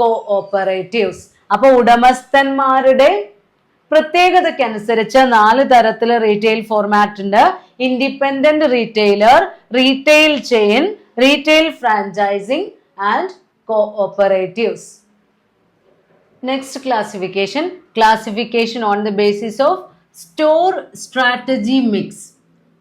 കോഓപ്പറേറ്റീവ്സ്. അപ്പൊ ഉടമസ്ഥന്മാരുടെ പ്രത്യേകതയ്ക്കനുസരിച്ച് 4 തരത്തില് റീറ്റെയിൽ ഫോർമാറ്റ് ഉണ്ട്. Independent retailer, retail chain, retail franchising and cooperatives. Next classification on the basis of store strategy mix.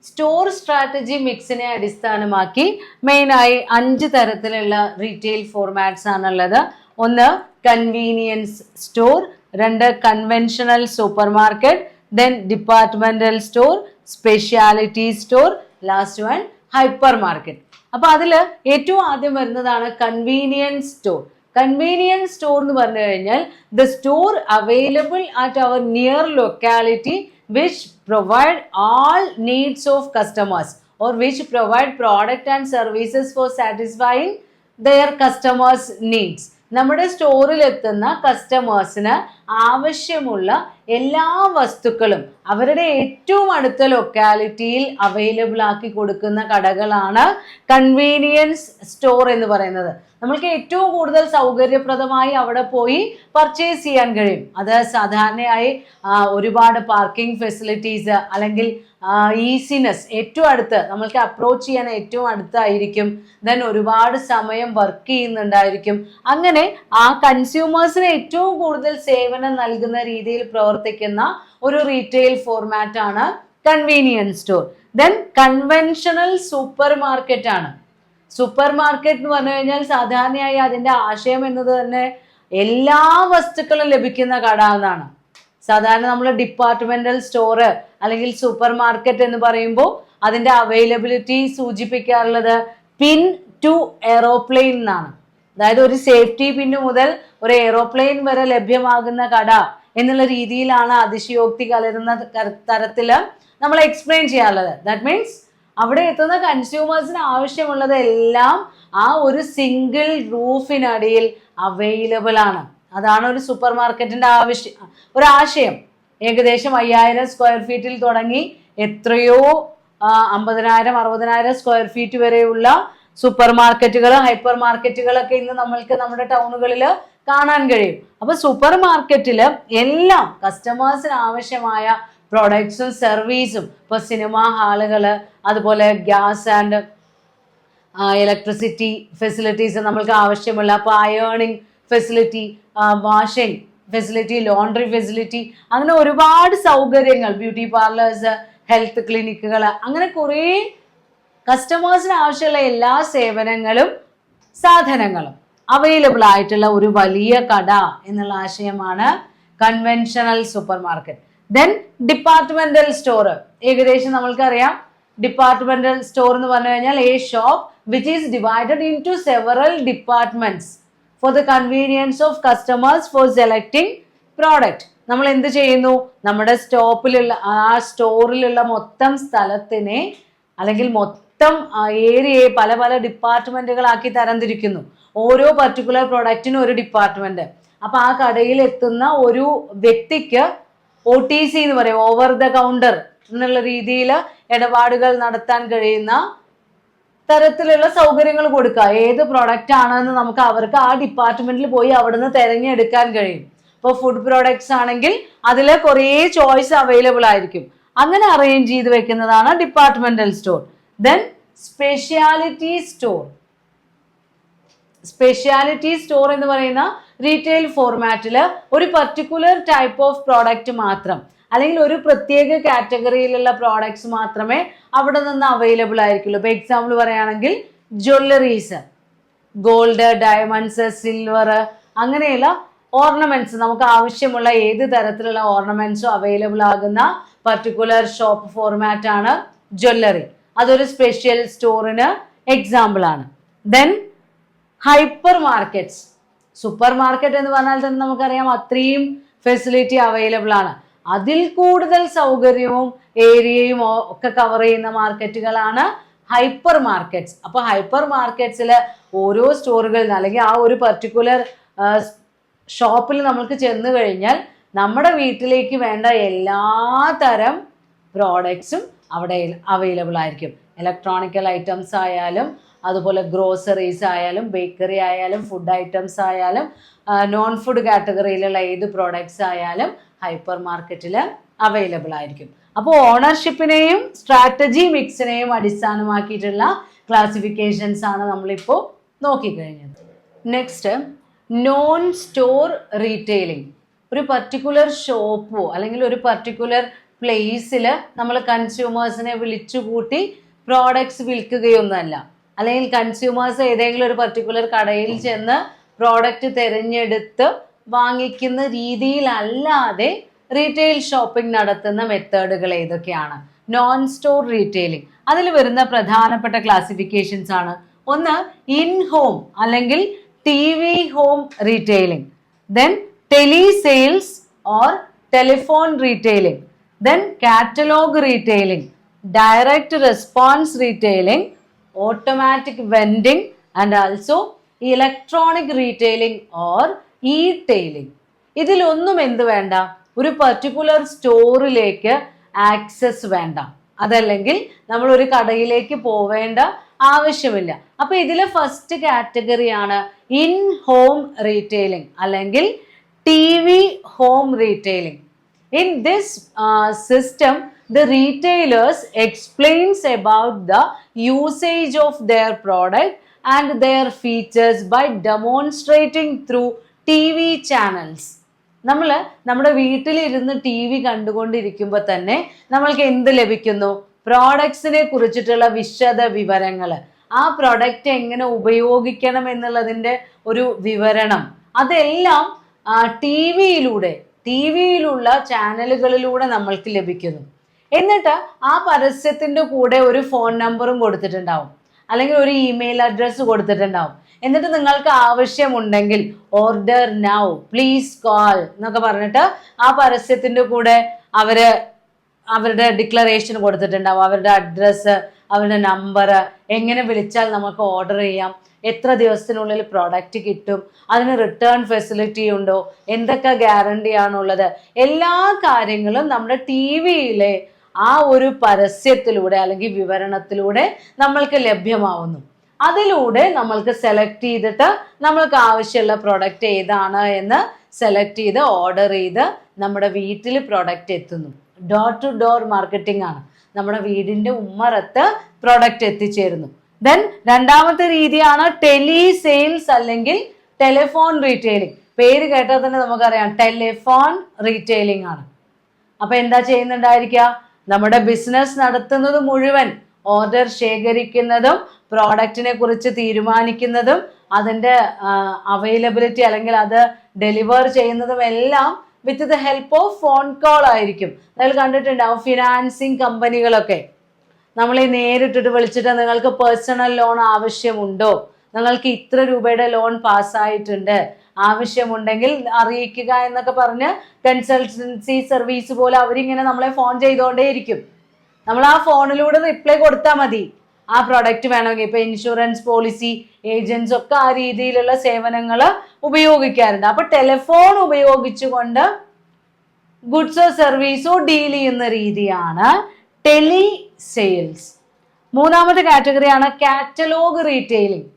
Store strategy മിക്സിനെ അടിസ്ഥാനമാക്കി മെയിനായി 5 തരത്തിലുള്ള റീറ്റെയിൽ ഫോർമാറ്റ്സ് ആണുള്ളത്. 1 convenience store, 2 conventional supermarket, then departmental store, speciality store, last one hypermarket. അപ്പൊ അതില് ഏറ്റവും ആദ്യം വരുന്നതാണ് കൺവീനിയൻസ് സ്റ്റോർ. കൺവീനിയൻസ് സ്റ്റോർ എന്ന് പറഞ്ഞു കഴിഞ്ഞാൽ the store available at our near locality which provide all needs of customers or which provide product and services for satisfying their customers needs. നമ്മുടെ സ്റ്റോറിൽ എത്തുന്ന കസ്റ്റമേഴ്സിന് ആവശ്യമുള്ള എല്ലാ വസ്തുക്കളും അവരുടെ ഏറ്റവും അടുത്ത ലൊക്കാലിറ്റിയിൽ അവൈലബിൾ ആക്കി കൊടുക്കുന്ന കടകളാണ് കൺവീനിയൻസ് സ്റ്റോർ എന്ന് പറയുന്നത്. നമ്മൾക്ക് ഏറ്റവും കൂടുതൽ സൗകര്യപ്രദമായി അവിടെ പോയി പർച്ചേസ് ചെയ്യാൻ കഴിയും. അത് സാധാരണയായി ഒരുപാട് പാർക്കിംഗ് ഫെസിലിറ്റീസ് അല്ലെങ്കിൽ ഈസിനെസ് ഏറ്റവും അടുത്ത് നമ്മൾക്ക് അപ്രോച്ച് ചെയ്യാൻ ഏറ്റവും അടുത്തായിരിക്കും. ദെൻ ഒരുപാട് സമയം വർക്ക് ചെയ്യുന്നുണ്ടായിരിക്കും. അങ്ങനെ ആ കൺസ്യൂമേഴ്സിന് ഏറ്റവും കൂടുതൽ സേവനം നൽകുന്ന രീതിയിൽ പ്രവർത്തിക്കുന്ന ഒരു റീറ്റെയിൽ ഫോർമാറ്റ് ആണ് convenience store. Then conventional super market ആണ്. സൂപ്പർ മാർക്കറ്റ് എന്ന് പറഞ്ഞു കഴിഞ്ഞാൽ സാധാരണയായി അതിന്റെ ആശയം എന്നത് തന്നെ എല്ലാ വസ്തുക്കളും ലഭിക്കുന്ന കട എന്നാണ്. സാധാരണ നമ്മൾ ഡിപ്പാർട്ട്മെന്റൽ സ്റ്റോർ അല്ലെങ്കിൽ സൂപ്പർ മാർക്കറ്റ് എന്ന് പറയുമ്പോൾ അതിന്റെ അവൈലബിലിറ്റി സൂചിപ്പിക്കാറുള്ളത് പിൻ ടു എയ്റോപ്ലെയിൻ എന്നാണ്. അതായത് ഒരു സേഫ്റ്റി പിന്ന് മുതൽ ഒരു എയ്റോപ്ലെയിൻ വരെ ലഭ്യമാകുന്ന കട എന്നുള്ള രീതിയിലാണ് അതിശയോക്തി കലരുന്ന തരത്തില് നമ്മൾ എക്സ്പ്ലെയിൻ ചെയ്യാറുള്ളത്. ദാറ്റ് മീൻസ് അവിടെ എത്തുന്ന കൺസ്യൂമേഴ്സിന് ആവശ്യമുള്ളത് എല്ലാം ആ ഒരു സിംഗിൾ റൂഫിനടിയിൽ അവൈലബിൾ ആണ്. അതാണ് ഒരു സൂപ്പർ മാർക്കറ്റിന്റെ ആശയം. ഏകദേശം 5000 സ്ക്വയർ ഫീറ്റിൽ തുടങ്ങി എത്രയോ 50,000 60,000 സ്ക്വയർ ഫീറ്റ് വരെയുള്ള സൂപ്പർ മാർക്കറ്റുകൾ, ഹൈപ്പർ മാർക്കറ്റുകളൊക്കെ ഇന്ന് നമ്മൾക്ക് നമ്മുടെ ടൗണുകളിൽ കാണാൻ കഴിയും. അപ്പൊ സൂപ്പർ മാർക്കറ്റില് എല്ലാം കസ്റ്റമേഴ്സിന് ആവശ്യമായ പ്രൊഡക്ട്സും സർവീസും, ഇപ്പൊ സിനിമാ ഹാളുകള്, അതുപോലെ ഗ്യാസ് ആൻഡ് ഇലക്ട്രിസിറ്റി ഫെസിലിറ്റീസ് നമ്മൾക്ക് ആവശ്യമുള്ള, അപ്പൊ അയേണിങ് facility, washing facility, laundry facility, അങ്ങനെ ഒരുപാട് സൗകര്യങ്ങൾ, ബ്യൂട്ടി പാർലേഴ്സ്, ഹെൽത്ത് ക്ലിനിക്കുകൾ, അങ്ങനെ കുറേ കസ്റ്റമേഴ്സിന് ആവശ്യമുള്ള എല്ലാ സേവനങ്ങളും സാധനങ്ങളും അവൈലബിൾ ആയിട്ടുള്ള ഒരു വലിയ കട എന്നുള്ള ആശയമാണ് conventional supermarket. Then departmental store. ഏകദേശം നമ്മൾക്കറിയാം ഡിപ്പാർട്ട്മെന്റൽ സ്റ്റോർ എന്ന് പറഞ്ഞു കഴിഞ്ഞാൽ a shop which is divided into several departments for the convenience of customers for selecting product. നമ്മൾ എന്ത് ചെയ്യുന്നു? നമ്മുടെ ആ സ്റ്റോറിലുള്ള മൊത്തം സ്ഥലത്തിനെ അല്ലെങ്കിൽ മൊത്തം ഏരിയയെ പല പല ഡിപ്പാർട്ട്മെന്റുകളാക്കി തരംതിരിക്കുന്നു. ഓരോ പർട്ടിക്കുലർ പ്രൊഡക്റ്റിനും ഒരു ഡിപ്പാർട്ട്മെന്റ്. അപ്പൊ ആ കടയിൽ എത്തുന്ന ഒരു വ്യക്തിക്ക് OTC എന്ന് പറയും, ഓവർ ദ കൗണ്ടർ എന്നുള്ള രീതിയിൽ ഇടപാടുകൾ നടത്താൻ കഴിയുന്ന തരത്തിലുള്ള സൗകര്യങ്ങൾ കൊടുക്കുക. ഏത് പ്രൊഡക്റ്റ് ആണെന്ന് നമുക്ക് അവർക്ക് ആ ഡിപ്പാർട്ട്മെന്റിൽ പോയി അവിടുന്ന് തിരഞ്ഞെടുക്കാൻ കഴിയും. ഇപ്പോൾ ഫുഡ് പ്രോഡക്ട്സ് ആണെങ്കിൽ അതിൽ കുറേ ചോയ്സ് അവൈലബിൾ ആയിരിക്കും. അങ്ങനെ അറേഞ്ച് ചെയ്ത് വെക്കുന്നതാണ് departmental store. Then speciality store. Speciality store എന്ന് പറയുന്ന റീറ്റെയിൽ ഫോർമാറ്റിൽ ഒരു പർട്ടിക്കുലർ ടൈപ്പ് ഓഫ് പ്രോഡക്റ്റ് മാത്രം, അല്ലെങ്കിൽ ഒരു പ്രത്യേക കാറ്റഗറിയിലുള്ള പ്രോഡക്ട്സ് മാത്രമേ അവിടെ നിന്ന് അവൈലബിൾ ആയിരിക്കുള്ളൂ. ഇപ്പൊ എക്സാമ്പിൾ പറയുകയാണെങ്കിൽ ജ്വല്ലറീസ്, ഗോൾഡ്, ഡയമണ്ട്സ്, സിൽവർ, അങ്ങനെയുള്ള ഓർണമെന്റ്സ്, നമുക്ക് ആവശ്യമുള്ള ഏത് തരത്തിലുള്ള ഓർണമെന്റ്സും അവൈലബിൾ ആകുന്ന പർട്ടിക്കുലർ ഷോപ്പ് ഫോർമാറ്റ് ആണ് ജ്വല്ലറി. അതൊരു സ്പെഷ്യൽ സ്റ്റോറിന് എക്സാമ്പിൾ ആണ്. Then hyper markets. Super market എന്ന് പറഞ്ഞാൽ തന്നെ നമുക്കറിയാം അത്രയും ഫെസിലിറ്റി അവൈലബിൾ ആണ്. അതിൽ കൂടുതൽ സൗകര്യവും ഏരിയയും ഒക്കെ കവർ ചെയ്യുന്ന മാർക്കറ്റുകളാണ് ഹൈപ്പർ മാർക്കറ്റ്സ്. അപ്പൊ ഹൈപ്പർ മാർക്കറ്റ്സിൽ ഓരോ സ്റ്റോറുകളിൽ അല്ലെങ്കിൽ ആ ഒരു പർട്ടിക്കുലർ ഷോപ്പിൽ നമ്മൾക്ക് ചെന്ന് കഴിഞ്ഞാൽ നമ്മുടെ വീട്ടിലേക്ക് വേണ്ട എല്ലാ തരം പ്രോഡക്ട്സും അവിടെ അവൈലബിൾ ആയിരിക്കും. ഇലക്ട്രോണിക്കൽ ഐറ്റംസ് ആയാലും, അതുപോലെ ഗ്രോസറീസ് ആയാലും, ബേക്കറി ആയാലും, ഫുഡ് ഐറ്റംസ് ആയാലും, നോൺ ഫുഡ് കാറ്റഗറിയിലുള്ള ഏത് പ്രോഡക്ട്സ് ആയാലും ഹൈപ്പർ മാർക്കറ്റിൽ അവൈലബിൾ ആയിരിക്കും. അപ്പോൾ ഓണർഷിപ്പിനെയും സ്ട്രാറ്റജി മിക്സിനെയും അടിസ്ഥാനമാക്കിയിട്ടുള്ള ക്ലാസിഫിക്കേഷൻസ് ആണ് നമ്മളിപ്പോൾ നോക്കിക്കഴിഞ്ഞത്. Next, non store retailing. ഒരു പർട്ടിക്കുലർ ഷോപ്പോ അല്ലെങ്കിൽ ഒരു പർട്ടിക്കുലർ പ്ലേസിൽ നമ്മൾ കൺസ്യൂമേഴ്സിനെ വിളിച്ചുകൂട്ടി പ്രോഡക്ട്സ് വിൽക്കുകയൊന്നുമല്ല. അല്ലെങ്കിൽ കൺസ്യൂമേഴ്സ് ഏതെങ്കിലും ഒരു പർട്ടിക്കുലർ കടയിൽ ചെന്ന് പ്രോഡക്റ്റ് തിരഞ്ഞെടുത്ത് വാങ്ങിക്കുന്ന രീതിയിലല്ലാതെ റീറ്റെയിൽ ഷോപ്പിംഗ് നടത്തുന്ന മെത്തേഡുകൾ ഏതൊക്കെയാണ്? Non store retailing. അതിൽ വരുന്ന പ്രധാനപ്പെട്ട ക്ലാസിഫിക്കേഷൻസ് ആണ്: ഒന്ന്, ഇൻ ഹോം അല്ലെങ്കിൽ TV home retailing. Then tele sales or telephone retailing. Then catalogue retailing, direct response retailing, automatic vending and also electronic retailing or E-tailing. ഇതിലൊന്നും എന്ത് വേണ്ട? ഒരു പർട്ടിക്കുലർ സ്റ്റോറിലേക്ക് ആക്സസ് വേണ്ട, അതല്ലെങ്കിൽ നമ്മൾ ഒരു കടയിലേക്ക് പോവേണ്ട ആവശ്യമില്ല. അപ്പൊ ഇതിലെ ഫസ്റ്റ് കാറ്റഗറിയാണ് ഇൻ ഹോം റീറ്റെയിലിംഗ് അല്ലെങ്കിൽ TV home retailing. In this system, the retailers explains about the usage of their product and their features by demonstrating through TV channels. നമ്മുടെ വീട്ടിലിരുന്ന് TV കണ്ടുകൊണ്ടിരിക്കുമ്പോൾ തന്നെ നമ്മൾക്ക് എന്ത് ലഭിക്കുന്നു? പ്രോഡക്ട്സിനെ കുറിച്ചിട്ടുള്ള വിശദ വിവരങ്ങൾ, ആ പ്രൊഡക്റ്റ് എങ്ങനെ ഉപയോഗിക്കണം എന്നുള്ളതിൻ്റെ ഒരു വിവരണം, അതെല്ലാം ടിവിയിലുള്ള ചാനലുകളിലൂടെ നമ്മൾക്ക് ലഭിക്കുന്നു. എന്നിട്ട് ആ പരസ്യത്തിൻ്റെ കൂടെ ഒരു ഫോൺ നമ്പറും കൊടുത്തിട്ടുണ്ടാവും. അല്ലെങ്കിൽ ഒരു ഇമെയിൽ അഡ്രസ്സ് കൊടുത്തിട്ടുണ്ടാവും. എന്നിട്ട് നിങ്ങൾക്ക് ആവശ്യമുണ്ടെങ്കിൽ ഓർഡർ നൗ പ്ലീസ് കോൾ എന്നൊക്കെ പറഞ്ഞിട്ട് ആ പരസ്യത്തിന്റെ കൂടെ അവരുടെ ഡിക്ലറേഷൻ കൊടുത്തിട്ടുണ്ടാവും, അവരുടെ അഡ്രസ്സ്, അവരുടെ നമ്പർ, എങ്ങനെ വിളിച്ചാൽ നമുക്ക് ഓർഡർ ചെയ്യാം, എത്ര ദിവസത്തിനുള്ളിൽ പ്രോഡക്റ്റ് കിട്ടും, അതിന് റിട്ടേൺ ഫെസിലിറ്റി ഉണ്ടോ, എന്തൊക്കെ ഗ്യാരണ്ടി ആണുള്ളത്, എല്ലാ കാര്യങ്ങളും നമ്മുടെ ടി വിയിലെ ആ ഒരു പരസ്യത്തിലൂടെ അല്ലെങ്കിൽ വിവരണത്തിലൂടെ നമ്മൾക്ക് ലഭ്യമാവുന്നു. അതിലൂടെ നമ്മൾക്ക് സെലക്ട് ചെയ്തിട്ട് നമ്മൾക്ക് ആവശ്യമുള്ള പ്രൊഡക്റ്റ് ഏതാണ് എന്ന് സെലക്ട് ചെയ്ത് ഓർഡർ ചെയ്ത് നമ്മുടെ വീട്ടിൽ പ്രൊഡക്റ്റ് എത്തുന്നു. ഡോർ ടു ഡോർ മാർക്കറ്റിംഗ് ആണ്. നമ്മുടെ വീടിന്റെ ഉമ്മറത്ത് പ്രൊഡക്റ്റ് എത്തിച്ചേരുന്നു. ദെൻ രണ്ടാമത്തെ രീതിയാണ് ടെലി സെയിൽസ് അല്ലെങ്കിൽ ടെലിഫോൺ റീറ്റെയിലിംഗ്. പേര് കേട്ടാൽ തന്നെ നമുക്കറിയാം ടെലിഫോൺ റീറ്റെയിലിംഗ് ആണ്. അപ്പൊ എന്താ ചെയ്യുന്നുണ്ടായിരിക്കുക? നമ്മുടെ ബിസിനസ് നടത്തുന്നത് മുഴുവൻ ഓർഡർ ശേഖരിക്കുന്നതും പ്രോഡക്റ്റിനെ കുറിച്ച് തീരുമാനിക്കുന്നതും അതിന്റെ അവൈലബിലിറ്റി അല്ലെങ്കിൽ അത് ഡെലിവർ ചെയ്യുന്നതും എല്ലാം with the help of phone call ആയിരിക്കും. നിങ്ങൾ കണ്ടിട്ടുണ്ടാവും ഫിനാൻസിങ് കമ്പനികളൊക്കെ നമ്മളെ നേരിട്ടിട്ട് വിളിച്ചിട്ട് നിങ്ങൾക്ക് പേഴ്സണൽ ലോൺ ആവശ്യമുണ്ടോ, നിങ്ങൾക്ക് ഇത്ര രൂപയുടെ ലോൺ പാസ്സായിട്ടുണ്ട്, ആവശ്യമുണ്ടെങ്കിൽ അറിയിക്കുക എന്നൊക്കെ പറഞ്ഞ് കൺസൾട്ടൻസി സർവീസ് പോലെ അവരിങ്ങനെ നമ്മളെ ഫോൺ ചെയ്തുകൊണ്ടേയിരിക്കും. നമ്മൾ ആ ഫോണിലൂടെ റിപ്ലൈ കൊടുത്താൽ മതി. ആ പ്രൊഡക്റ്റ് വേണമെങ്കിൽ ഇപ്പൊ ഇൻഷുറൻസ് പോളിസി ഏജൻസ് ഒക്കെ ആ രീതിയിലുള്ള സേവനങ്ങൾ ഉപയോഗിക്കാറുണ്ട്. അപ്പൊ ടെലിഫോൺ ഉപയോഗിച്ചുകൊണ്ട് ഗുഡ്സോ സർവീസോ ഡീൽ ചെയ്യുന്ന രീതിയാണ് ടെലി സെയിൽസ്. മൂന്നാമത്തെ കാറ്റഗറിയാണ് കാറ്റലോഗ് റീറ്റെയിലിംഗ്.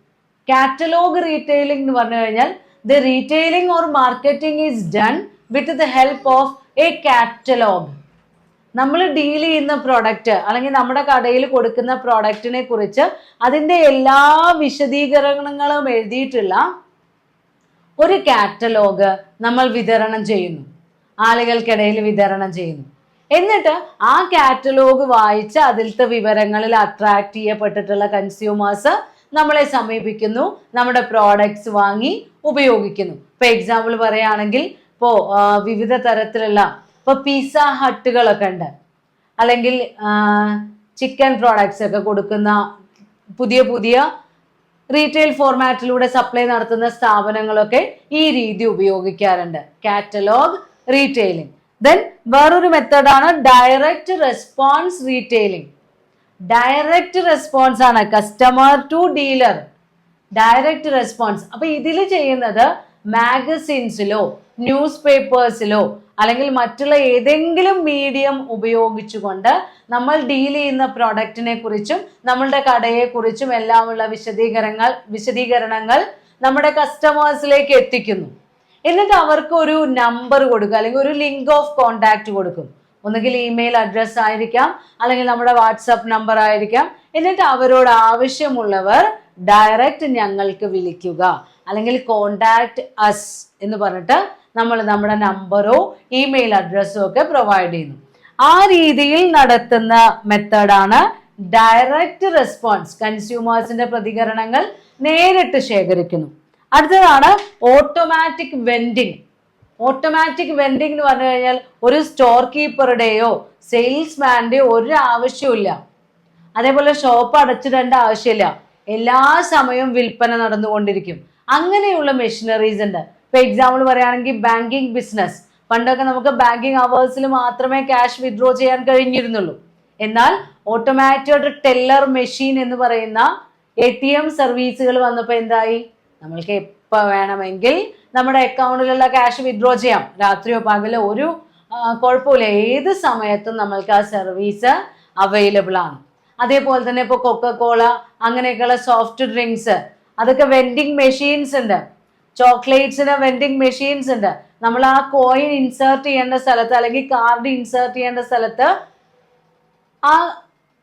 കാറ്റലോഗ് റീറ്റെയിലിംഗ് എന്ന് പറഞ്ഞു കഴിഞ്ഞാൽ the retailing or marketing is done with the help of A catalogue. നമ്മൾ ഡീൽ ചെയ്യുന്ന പ്രോഡക്റ്റ് അല്ലെങ്കിൽ നമ്മുടെ കടയിൽ കൊടുക്കുന്ന പ്രോഡക്റ്റിനെ കുറിച്ച് അതിൻ്റെ എല്ലാ വിശദീകരണങ്ങളും എഴുതിയിട്ടുള്ള ഒരു കാറ്റലോഗ് നമ്മൾ വിതരണം ചെയ്യുന്നു, ആളുകൾക്കിടയിൽ വിതരണം ചെയ്യുന്നു. എന്നിട്ട് ആ കാറ്റലോഗ് വായിച്ച് അതിലത്തെ വിവരങ്ങളിൽ അട്രാക്ട് ചെയ്യപ്പെട്ടിട്ടുള്ള കൺസ്യൂമേഴ്സ് നമ്മളെ സമീപിക്കുന്നു, നമ്മുടെ പ്രോഡക്ട്സ് വാങ്ങി ഉപയോഗിക്കുന്നു. ഇപ്പൊ എക്സാമ്പിൾ പറയുകയാണെങ്കിൽ ഇപ്പോ വിവിധ തരത്തിലുള്ള ഇപ്പൊ പിസ്സ ഹട്ടുകളൊക്കെ ഉണ്ട്, അല്ലെങ്കിൽ ചിക്കൻ പ്രോഡക്ട്സ് ഒക്കെ കൊടുക്കുന്ന പുതിയ പുതിയ റീറ്റെയിൽ ഫോർമാറ്റിലൂടെ സപ്ലൈ നടത്തുന്ന സ്ഥാപനങ്ങളൊക്കെ ഈ രീതി ഉപയോഗിക്കാറുണ്ട്, കാറ്റലോഗ് റീറ്റെയിലിംഗ്. ദെൻ വേറൊരു മെത്തേഡാണ് direct response retailing. Direct response ആണ് customer to dealer, direct response. അപ്പൊ ഇതിൽ ചെയ്യുന്നത് മാഗസിൻസിലോ ന്യൂസ് പേപ്പേഴ്സിലോ അല്ലെങ്കിൽ മറ്റുള്ള ഏതെങ്കിലും മീഡിയം ഉപയോഗിച്ചുകൊണ്ട് നമ്മൾ ഡീൽ ചെയ്യുന്ന പ്രോഡക്റ്റിനെ കുറിച്ചും നമ്മളുടെ കടയെ കുറിച്ചും എല്ലാമുള്ള വിശദീകരണങ്ങൾ നമ്മുടെ കസ്റ്റമേഴ്സിലേക്ക് എത്തിക്കുന്നു. എന്നിട്ട് അവർക്ക് ഒരു നമ്പർ കൊടുക്കും അല്ലെങ്കിൽ ഒരു ലിങ്ക് ഓഫ് കോണ്ടാക്ട് കൊടുക്കും. ഒന്നുകിൽ ഇമെയിൽ അഡ്രസ് ആയിരിക്കാം, അല്ലെങ്കിൽ നമ്മുടെ വാട്സപ്പ് നമ്പർ ആയിരിക്കാം. എന്നിട്ട് അവരോട് ആവശ്യമുള്ളവർ ഡയറക്റ്റ് ഞങ്ങൾക്ക് വിളിക്കുക അല്ലെങ്കിൽ കോണ്ടാക്ട് അസ് എന്ന് പറഞ്ഞിട്ട് നമ്മൾ നമ്മുടെ നമ്പറോ ഇമെയിൽ അഡ്രസ്സോ ഒക്കെ പ്രൊവൈഡ് ചെയ്യുന്നു. ആ രീതിയിൽ നടത്തുന്ന മെത്തേഡാണ് ഡയറക്റ്റ് റെസ്പോൺസ്. കൺസ്യൂമേഴ്സിന്റെ പ്രതികരണങ്ങൾ നേരിട്ട് ശേഖരിക്കുന്നു. അടുത്തതാണ് ഓട്ടോമാറ്റിക് വെൻഡിങ്. ഓട്ടോമാറ്റിക് വെൻഡിങ് എന്ന് പറഞ്ഞു കഴിഞ്ഞാൽ ഒരു സ്റ്റോർ കീപ്പറുടെയോ സെയിൽസ്മാന്റെയോ ഒരു ആവശ്യമില്ല. അതേപോലെ ഷോപ്പ് അടച്ചിടേണ്ട ആവശ്യമില്ല, എല്ലാ സമയവും വിൽപ്പന നടന്നുകൊണ്ടിരിക്കും. അങ്ങനെയുള്ള മെഷീനറീസ് ഉണ്ട്. ഇപ്പൊ എക്സാമ്പിൾ പറയുകയാണെങ്കിൽ ബാങ്കിങ് ബിസിനസ്. പണ്ടൊക്കെ നമുക്ക് ബാങ്കിങ് അവേഴ്സിൽ മാത്രമേ ക്യാഷ് വിഡ്രോ ചെയ്യാൻ കഴിഞ്ഞിരുന്നുള്ളൂ. എന്നാൽ ഓട്ടോമാറ്റഡ് ടെല്ലർ മെഷീൻ എന്ന് പറയുന്ന ATM സർവീസുകൾ വന്നപ്പോൾ എന്തായി? നമ്മൾക്ക് എപ്പോൾ വേണമെങ്കിൽ നമ്മുടെ അക്കൗണ്ടിലുള്ള ക്യാഷ് വിഡ്രോ ചെയ്യാം. രാത്രിയോ പകലോ ഒരു കുഴപ്പമില്ല, ഏത് സമയത്തും നമ്മൾക്ക് ആ സർവീസ് അവൈലബിൾ ആണ്. അതേപോലെ തന്നെ ഇപ്പോൾ കൊക്കക്കോള അങ്ങനെയൊക്കെയുള്ള സോഫ്റ്റ് ഡ്രിങ്ക്സ് അതൊക്കെ വെൻഡിങ് മെഷീൻസ് ഉണ്ട്. ചോക്ലേറ്റ്സിന് വെൻഡിങ് മെഷീൻസ് ഉണ്ട്. നമ്മൾ ആ കോയിൻ ഇൻസേർട്ട് ചെയ്യേണ്ട സ്ഥലത്ത് അല്ലെങ്കിൽ കാർഡ് ഇൻസേർട്ട് ചെയ്യേണ്ട സ്ഥലത്ത് ആ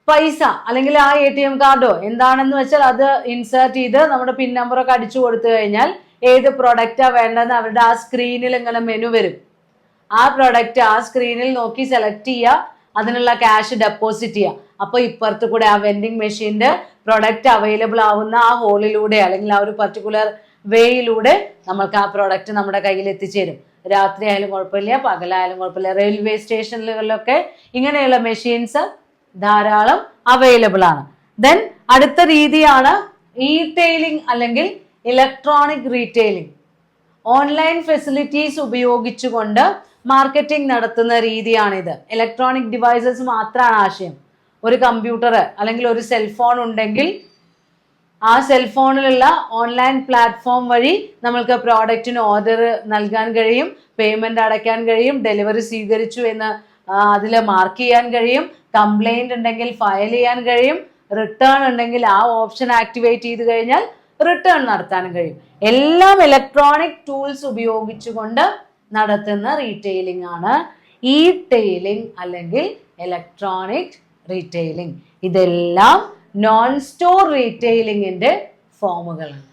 പൈസ അല്ലെങ്കിൽ ആ ATM കാർഡോ എന്താണെന്ന് വെച്ചാൽ അത് ഇൻസേർട്ട് ചെയ്ത് നമ്മുടെ പിൻ നമ്പറൊക്കെ അടിച്ചു കൊടുത്തു കഴിഞ്ഞാൽ ഏത് പ്രൊഡക്റ്റാ വേണ്ടതെന്ന് അവരുടെ ആ സ്ക്രീനിൽ ഇങ്ങനെ മെനു വരും. ആ പ്രൊഡക്റ്റ് ആ സ്ക്രീനിൽ നോക്കി സെലക്ട് ചെയ്യുക, അതിനുള്ള ക്യാഷ് ഡെപ്പോസിറ്റ് ചെയ്യുക. അപ്പോൾ ഇപ്പുറത്ത് കൂടെ ആ വെൻഡിങ് മെഷീൻ്റെ പ്രൊഡക്റ്റ് അവൈലബിൾ ആവുന്ന ആ ഹോളിലൂടെ അല്ലെങ്കിൽ ആ ഒരു പർട്ടിക്കുലർ വേയിലൂടെ നമ്മൾക്ക് ആ പ്രോഡക്റ്റ് നമ്മുടെ കയ്യിൽ എത്തിച്ചേരും. രാത്രി ആയാലും കുഴപ്പമില്ല, പകലായാലും കുഴപ്പമില്ല. റെയിൽവേ സ്റ്റേഷനുകളിലൊക്കെ ഇങ്ങനെയുള്ള മെഷീൻസ് ധാരാളം അവൈലബിൾ ആണ്. ദെൻ അടുത്ത രീതിയാണ് ഇ-ടെയിലിംഗ് അല്ലെങ്കിൽ ഇലക്ട്രോണിക് റീറ്റെയിലിംഗ്. ഓൺലൈൻ ഫെസിലിറ്റീസ് ഉപയോഗിച്ചുകൊണ്ട് മാർക്കറ്റിംഗ് നടത്തുന്ന രീതിയാണിത്. ഇലക്ട്രോണിക് ഡിവൈസസ് മാത്രമാണ് ആശയം. ഒരു കമ്പ്യൂട്ടർ അല്ലെങ്കിൽ ഒരു സെൽഫോൺ ഉണ്ടെങ്കിൽ ആ സെൽഫോണിലുള്ള ഓൺലൈൻ പ്ലാറ്റ്ഫോം വഴി നമ്മൾക്ക് പ്രോഡക്റ്റിന് ഓർഡർ നൽകാൻ കഴിയും, പേയ്മെന്റ് അടയ്ക്കാൻ കഴിയും, ഡെലിവറി സ്വീകരിച്ചു എന്ന് അതിൽ മാർക്ക് ചെയ്യാൻ കഴിയും, കംപ്ലൈന്റ് ഉണ്ടെങ്കിൽ ഫയൽ ചെയ്യാൻ കഴിയും, റിട്ടേൺ ഉണ്ടെങ്കിൽ ആ ഓപ്ഷൻ ആക്ടിവേറ്റ് ചെയ്ത് കഴിഞ്ഞാൽ റിട്ടേൺ നടത്താനും കഴിയും. എല്ലാം ഇലക്ട്രോണിക് ടൂൾസ് ഉപയോഗിച്ചുകൊണ്ട് നടത്തുന്ന റീറ്റെയിലിംഗ് ആണ് ഇ-ടെയിലിംഗ് അല്ലെങ്കിൽ ഇലക്ട്രോണിക് റീറ്റെയിലിംഗ്. ഇതെല്ലാം നോൺ സ്റ്റോർ റീറ്റെയിലിംഗിന്റെ ഫോമുകളാണ്.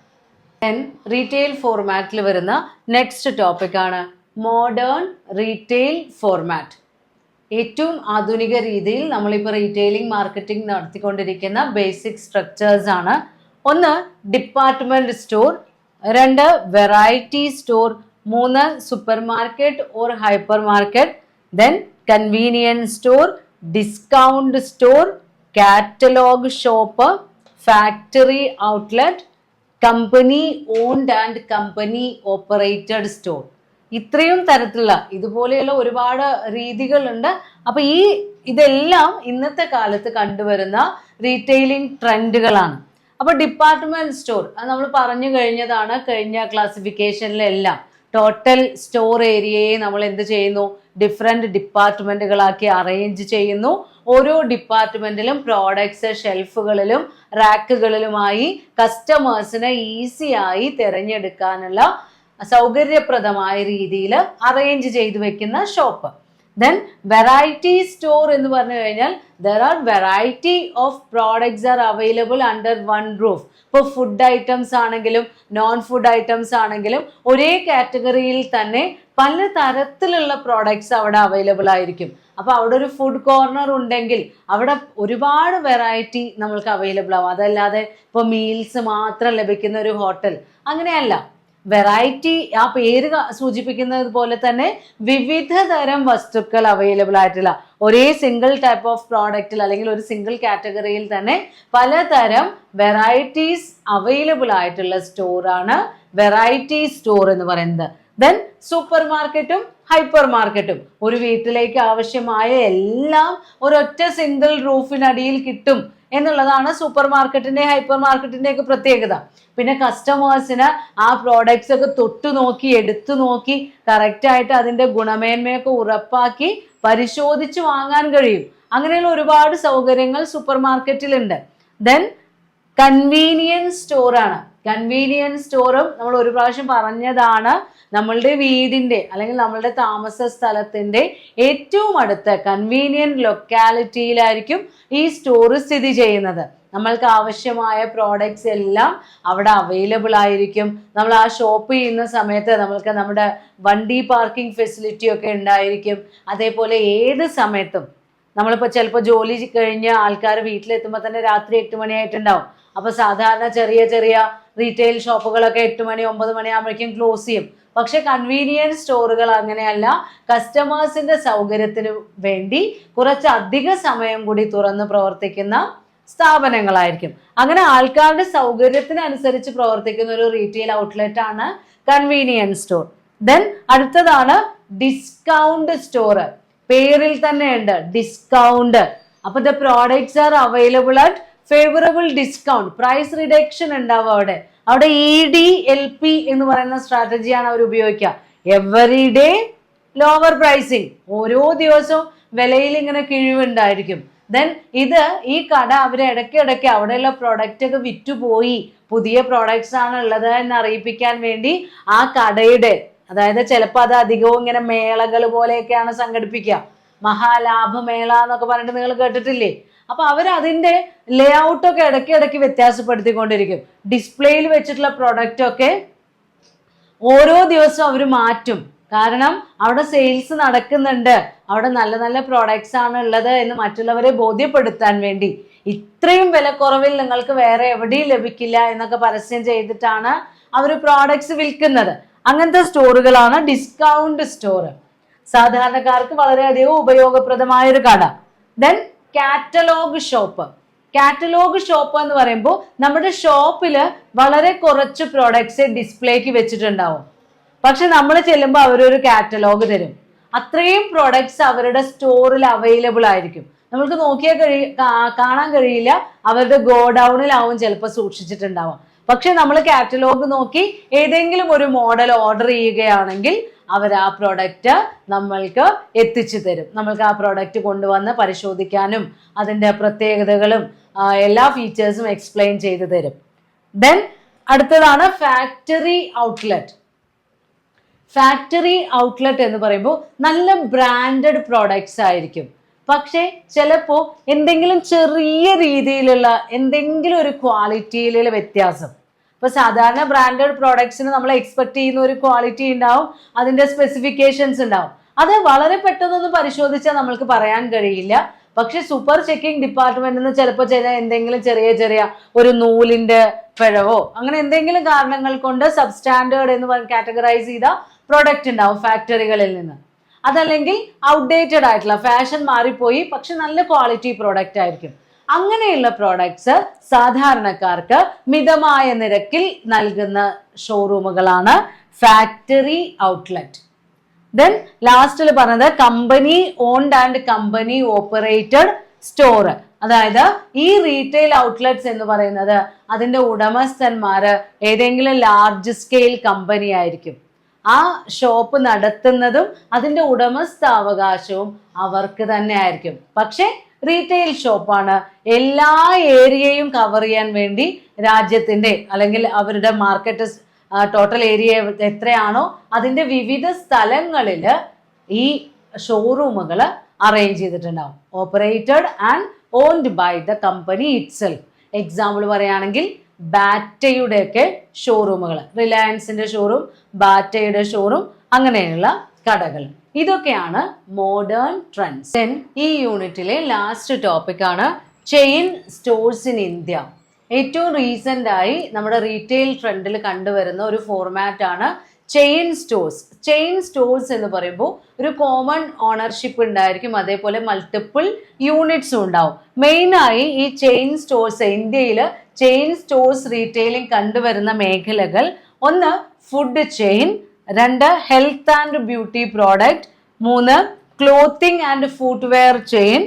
റീറ്റെയിൽ ഫോർമാറ്റിൽ വരുന്ന നെക്സ്റ്റ് ടോപ്പിക് ആണ് മോഡേൺ റീറ്റെയിൽ ഫോർമാറ്റ്. ഏറ്റവും ആധുനിക രീതിയിൽ നമ്മളിപ്പോൾ റീറ്റെയിലിംഗ് മാർക്കറ്റിംഗ് നടത്തിക്കൊണ്ടിരിക്കുന്ന ബേസിക് സ്ട്രക്ചേഴ്സ് ആണ്. ഒന്ന് ഡിപ്പാർട്ട്മെന്റ് സ്റ്റോർ, രണ്ട് വെറൈറ്റി സ്റ്റോർ, മൂന്ന് super market or hyper market, then convenience store, discount store, catalogue shop, factory outlet, company owned and company operated store. ഇത്രയും തരത്തിലുള്ള ഇതുപോലെയുള്ള ഒരുപാട് രീതികളുണ്ട്. അപ്പൊ ഇതെല്ലാം ഇന്നത്തെ കാലത്ത് കണ്ടുവരുന്ന റീറ്റെയിലിംഗ് ട്രെൻഡുകളാണ്. അപ്പൊ ഡിപ്പാർട്ട്മെന്റ് സ്റ്റോർ അത് നമ്മൾ പറഞ്ഞു കഴിഞ്ഞതാണ് കഴിഞ്ഞ ക്ലാസിഫിക്കേഷനിലെല്ലാം. ടോട്ടൽ സ്റ്റോർ ഏരിയയെ നമ്മൾ എന്ത് ചെയ്യുന്നു? ഡിഫറെന്റ് ഡിപ്പാർട്ട്മെന്റുകളാക്കി അറേഞ്ച് ചെയ്യുന്നു. ഓരോ ഡിപ്പാർട്ട്മെന്റിലും പ്രോഡക്ട്സ് ഷെൽഫുകളിലും റാക്കുകളിലുമായി കസ്റ്റമേഴ്സിന് ഈസിയായി തിരഞ്ഞെടുക്കാനുള്ള സൗകര്യപ്രദമായ രീതിയിൽ അറേഞ്ച് ചെയ്തു വെക്കുന്ന ഷോപ്പ്. ദെൻ വെറൈറ്റി സ്റ്റോർ എന്ന് പറഞ്ഞു കഴിഞ്ഞാൽ there are variety of products are available under one roof. ഇപ്പോൾ ഫുഡ് ഐറ്റംസ് ആണെങ്കിലും നോൺ ഫുഡ് ഐറ്റംസ് ആണെങ്കിലും ഒരേ കാറ്റഗറിയിൽ തന്നെ പല തരത്തിലുള്ള പ്രോഡക്ട്സ് അവിടെ അവൈലബിൾ ആയിരിക്കും. അപ്പൊ അവിടെ ഒരു ഫുഡ് കോർണർ ഉണ്ടെങ്കിൽ അവിടെ ഒരുപാട് വെറൈറ്റി നമ്മൾക്ക് അവൈലബിൾ ആവും. അതല്ലാതെ ഇപ്പോൾ മീൽസ് മാത്രം ലഭിക്കുന്ന ഒരു ഹോട്ടൽ അങ്ങനെയല്ല. വെറൈറ്റി ആ പേര് സൂചിപ്പിക്കുന്നത് പോലെ തന്നെ വിവിധ തരം വസ്തുക്കൾ അവൈലബിൾ ആയിട്ടുള്ള ഒരേ സിംഗിൾ ടൈപ്പ് ഓഫ് പ്രോഡക്റ്റിൽ അല്ലെങ്കിൽ ഒരു സിംഗിൾ കാറ്റഗറിയിൽ തന്നെ പലതരം വെറൈറ്റീസ് അവൈലബിൾ ആയിട്ടുള്ള സ്റ്റോറാണ് വെറൈറ്റി സ്റ്റോർ എന്ന് പറയുന്നത്. ദെൻ സൂപ്പർ മാർക്കറ്റും ഹൈപ്പർ മാർക്കറ്റും ഒരു വീട്ടിലേക്ക് ആവശ്യമായ എല്ലാം ഒരൊറ്റ സിംഗിൾ റൂഫിനടിയിൽ കിട്ടും എന്നുള്ളതാണ് സൂപ്പർ മാർക്കറ്റിന്റെ ഹൈപ്പർ മാർക്കറ്റിന്റെ ഒക്കെ പ്രത്യേകത. പിന്നെ കസ്റ്റമേഴ്സിന് ആ പ്രോഡക്ട്സ് ഒക്കെ തൊട്ടു നോക്കി എടുത്തു നോക്കി കറക്റ്റ് ആയിട്ട് അതിന്റെ ഗുണമേന്മയൊക്കെ ഉറപ്പാക്കി പരിശോധിച്ച് വാങ്ങാൻ കഴിയും. അങ്ങനെയുള്ള ഒരുപാട് സൗകര്യങ്ങൾ സൂപ്പർ മാർക്കറ്റിലുണ്ട്. ദെൻ കൺവീനിയൻസ് സ്റ്റോറാണ്. കൺവീനിയൻസ് സ്റ്റോറും നമ്മൾ ഒരു പ്രാവശ്യം പറഞ്ഞതാണ്. നമ്മളുടെ വീടിന്റെ അല്ലെങ്കിൽ നമ്മളുടെ താമസ സ്ഥലത്തിന്റെ ഏറ്റവും അടുത്ത കൺവീനിയന്റ് ലൊക്കാലിറ്റിയിലായിരിക്കും ഈ സ്റ്റോർ സ്ഥിതി ചെയ്യുന്നത്. നമ്മൾക്ക് ആവശ്യമായ പ്രോഡക്ട്സ് എല്ലാം അവിടെ അവൈലബിൾ ആയിരിക്കും. നമ്മൾ ആ ഷോപ്പ് ചെയ്യുന്ന സമയത്ത് നമ്മൾക്ക് നമ്മുടെ വണ്ടി പാർക്കിംഗ് ഫെസിലിറ്റി ഒക്കെ ഉണ്ടായിരിക്കും. അതേപോലെ ഏത് സമയത്തും നമ്മളിപ്പോൾ ചിലപ്പോൾ ജോലി കഴിഞ്ഞ ആൾക്കാർ വീട്ടിലെത്തുമ്പോൾ തന്നെ രാത്രി 8 മണിയായിട്ടുണ്ടാവും. അപ്പൊ സാധാരണ ചെറിയ ചെറിയ റീറ്റെയിൽ ഷോപ്പുകളൊക്കെ 8 മണി 9 മണിയാകുമ്പോഴേക്കും ക്ലോസ് ചെയ്യും. പക്ഷെ കൺവീനിയൻസ് സ്റ്റോറുകൾ അങ്ങനെയല്ല. കസ്റ്റമേഴ്സിന്റെ സൗകര്യത്തിന് വേണ്ടി കുറച്ച് അധിക സമയം കൂടി തുറന്ന് പ്രവർത്തിക്കുന്ന സ്ഥാപനങ്ങളായിരിക്കും. അങ്ങനെ ആൾക്കാരുടെ സൗകര്യത്തിനനുസരിച്ച് പ്രവർത്തിക്കുന്ന ഒരു റീറ്റെയിൽ ഔട്ട്ലെറ്റ് ആണ് കൺവീനിയൻസ് സ്റ്റോർ. ദെൻ അടുത്തതാണ് ഡിസ്കൗണ്ട് സ്റ്റോർ. പേരിൽ തന്നെ ഉണ്ട് ഡിസ്കൗണ്ട്. അപ്പൊ the products are available at favourable discount. Price reduction ഉണ്ടാവും അവിടെ. അവിടെ EDLP എന്ന് പറയുന്ന സ്ട്രാറ്റജിയാണ് അവർ ഉപയോഗിക്കുക. Every day lower pricing. ഓരോ ദിവസവും വിലയിൽ ഇങ്ങനെ കിഴിവുണ്ടായിരിക്കും. ദെൻ ഈ കട അവരെ ഇടയ്ക്കിടയ്ക്ക് അവിടെയുള്ള പ്രോഡക്റ്റ് ഒക്കെ വിറ്റുപോയി പുതിയ പ്രോഡക്ട്സ് ആണ് ഉള്ളത് എന്ന് അറിയിപ്പിക്കാൻ വേണ്ടി ആ കടയുടെ, അതായത് ചിലപ്പോൾ അത് അധികവും ഇങ്ങനെ മേളകൾ പോലെയൊക്കെയാണ് സംഘടിപ്പിക്കുക. മഹാലാഭമേള എന്നൊക്കെ പറഞ്ഞിട്ട് നിങ്ങൾ കേട്ടിട്ടില്ലേ? അപ്പൊ അവരതിന്റെ ലേ ഔട്ടൊക്കെ ഇടയ്ക്കിടയ്ക്ക് വ്യത്യാസപ്പെടുത്തിക്കൊണ്ടിരിക്കും. ഡിസ്പ്ലേയിൽ വെച്ചിട്ടുള്ള പ്രൊഡക്റ്റ് ഒക്കെ ഓരോ ദിവസവും അവർ മാറ്റും. കാരണം അവിടെ സെയിൽസ് നടക്കുന്നുണ്ട്, അവിടെ നല്ല നല്ല പ്രോഡക്ട്സ് ആണ് ഉള്ളത് എന്ന് മറ്റുള്ളവരെ ബോധ്യപ്പെടുത്താൻ വേണ്ടി ഇത്രയും വിലക്കുറവിൽ നിങ്ങൾക്ക് വേറെ എവിടെയും ലഭിക്കില്ല എന്നൊക്കെ പരസ്യം ചെയ്തിട്ടാണ് അവർ പ്രോഡക്ട്സ് വിൽക്കുന്നത്. അങ്ങനത്തെ സ്റ്റോറുകളാണ് ഡിസ്കൗണ്ട് സ്റ്റോർ. സാധാരണക്കാർക്ക് വളരെയധികം ഉപയോഗപ്രദമായ ഒരു കട. Then catalogue shop. Catalogue shop എന്ന് പറയുമ്പോൾ നമ്മുടെ ഷോപ്പിൽ വളരെ കുറച്ച് പ്രൊഡക്ട്സ് ഡിസ്പ്ലേക്ക് വെച്ചിട്ടുണ്ടാവും. പക്ഷെ നമ്മൾ ചെല്ലുമ്പോൾ അവരൊരു കാറ്റലോഗ് തരും. അത്രയും പ്രൊഡക്ട്സ് അവരുടെ സ്റ്റോറിൽ അവൈലബിൾ ആയിരിക്കും. നമ്മൾക്ക് നോക്കിയാൽ കാണാൻ കഴിയില്ല, അവരുടെ ഗോഡൌണിലാവും ചിലപ്പോൾ സൂക്ഷിച്ചിട്ടുണ്ടാവും. പക്ഷെ നമ്മൾ കാറ്റലോഗ് നോക്കി ഏതെങ്കിലും ഒരു മോഡൽ ഓർഡർ ചെയ്യുകയാണെങ്കിൽ അവർ ആ പ്രോഡക്റ്റ് നമ്മൾക്ക് എത്തിച്ചു തരും. നമ്മൾക്ക് ആ പ്രോഡക്റ്റ് കൊണ്ടുവന്ന് പരിശോധിക്കാനും അതിൻ്റെ പ്രത്യേകതകളും എല്ലാ ഫീച്ചേഴ്സും എക്സ്പ്ലെയിൻ ചെയ്തു തരും. ദെൻ അടുത്തതാണ് ഫാക്ടറി ഔട്ട്ലെറ്റ്. ഫാക്ടറി ഔട്ട്ലെറ്റ് എന്ന് പറയുമ്പോൾ നല്ല ബ്രാൻഡഡ് പ്രോഡക്ട്സ് ആയിരിക്കും. പക്ഷേ ചിലപ്പോൾ എന്തെങ്കിലും ചെറിയ രീതിയിലുള്ള എന്തെങ്കിലും ഒരു ക്വാളിറ്റിയിലുള്ള വ്യത്യാസം. ഇപ്പൊ സാധാരണ ബ്രാൻഡഡ് പ്രോഡക്ട്സിന് നമ്മൾ എക്സ്പെക്ട് ചെയ്യുന്ന ഒരു ക്വാളിറ്റി ഉണ്ടാവും, അതിന്റെ സ്പെസിഫിക്കേഷൻസ് ഉണ്ടാവും. അത് വളരെ പെട്ടെന്നൊന്നും പരിശോധിച്ചാൽ നമ്മൾക്ക് പറയാൻ കഴിയില്ല. പക്ഷെ സൂപ്പർ ചെക്കിംഗ് ഡിപ്പാർട്ട്മെന്റിൽ നിന്ന് ചിലപ്പോൾ എന്തെങ്കിലും ചെറിയ ഒരു നൂലിന്റെ പിഴവോ അങ്ങനെ എന്തെങ്കിലും കാരണങ്ങൾ കൊണ്ട് സബ്സ്റ്റാൻഡേർഡ് എന്ന് കാറ്റഗറൈസ് ചെയ്ത പ്രോഡക്റ്റ് ഉണ്ടാവും ഫാക്ടറികളിൽ നിന്ന്. അതല്ലെങ്കിൽ ഔട്ട്ഡേറ്റഡ് ആയിട്ടുള്ള ഫാഷൻ മാറിപ്പോയി പക്ഷെ നല്ല ക്വാളിറ്റി പ്രോഡക്റ്റ് ആയിരിക്കും. അങ്ങനെയുള്ള പ്രോഡക്ട്സ് സാധാരണക്കാർക്ക് മിതമായ നിരക്കിൽ നൽകുന്ന ഷോറൂമുകളാണ് ഫാക്ടറി ഔട്ട്ലെറ്റ്. ദെൻ ലാസ്റ്റിൽ പറഞ്ഞത് company owned and company operated store. അതായത് ഈ റീറ്റെയിൽ ഔട്ട്ലെറ്റ്സ് എന്ന് പറയുന്നത് അതിന്റെ ഉടമസ്ഥന്മാര് ഏതെങ്കിലും ലാർജ് സ്കെയിൽ കമ്പനി ആയിരിക്കും. ആ ഷോപ്പ് നടത്തുന്നതും അതിന്റെ ഉടമസ്ഥാവകാശവും അവർക്ക് തന്നെ ആയിരിക്കും. പക്ഷെ റീറ്റെയിൽ ഷോപ്പാണ്. എല്ലാ ഏരിയയും കവർ ചെയ്യാൻ വേണ്ടി രാജ്യത്തിന്റെ അല്ലെങ്കിൽ അവരുടെ മാർക്കറ്റ് ടോട്ടൽ ഏരിയ എത്രയാണോ അതിന്റെ വിവിധ സ്ഥലങ്ങളിൽ ഈ ഷോറൂമുകൾ അറേഞ്ച് ചെയ്തിട്ടുണ്ടാവും. Operated and owned by the company itself. Example പറയുകയാണെങ്കിൽ ബാറ്റയുടെയൊക്കെ ഷോറൂമുകൾ, റിലയൻസിന്റെ ഷോറൂം, ബാറ്റയുടെ ഷോറൂം, അങ്ങനെയുള്ള കടകൾ. ഇതൊക്കെയാണ് മോഡേൺ ട്രെൻഡ്സ്. ദെൻ ഈ യൂണിറ്റിലെ ലാസ്റ്റ് ടോപ്പിക്കാണ് ചെയിൻ സ്റ്റോഴ്സ് ഇൻ ഇന്ത്യ. ഏറ്റവും റീസെന്റ് ആയി നമ്മുടെ റീറ്റെയിൽ ട്രെൻഡിൽ കണ്ടുവരുന്ന ഒരു ഫോർമാറ്റ് ആണ് ചെയിൻ സ്റ്റോഴ്സ്. ചെയിൻ സ്റ്റോഴ്സ് എന്ന് പറയുമ്പോൾ ഒരു കോമൺ ഓണർഷിപ്പ് ഉണ്ടായിരിക്കും, അതേപോലെ മൾട്ടിപ്പിൾ യൂണിറ്റ്സും ഉണ്ടാവും. മെയിനായി ഈ ചെയിൻ സ്റ്റോഴ്സ്, ഇന്ത്യയിൽ ചെയിൻ സ്റ്റോഴ്സ് റീറ്റെയിലിംഗ് കണ്ടുവരുന്ന മേഖലകൾ: ഒന്ന് ഫുഡ് ചെയിൻ, രണ്ട് ഹെൽത്ത് ആൻഡ് ബ്യൂട്ടി പ്രോഡക്റ്റ്, മൂന്ന് ക്ലോത്തിങ് ആൻഡ് ഫുട്വെയർ ചെയിൻ,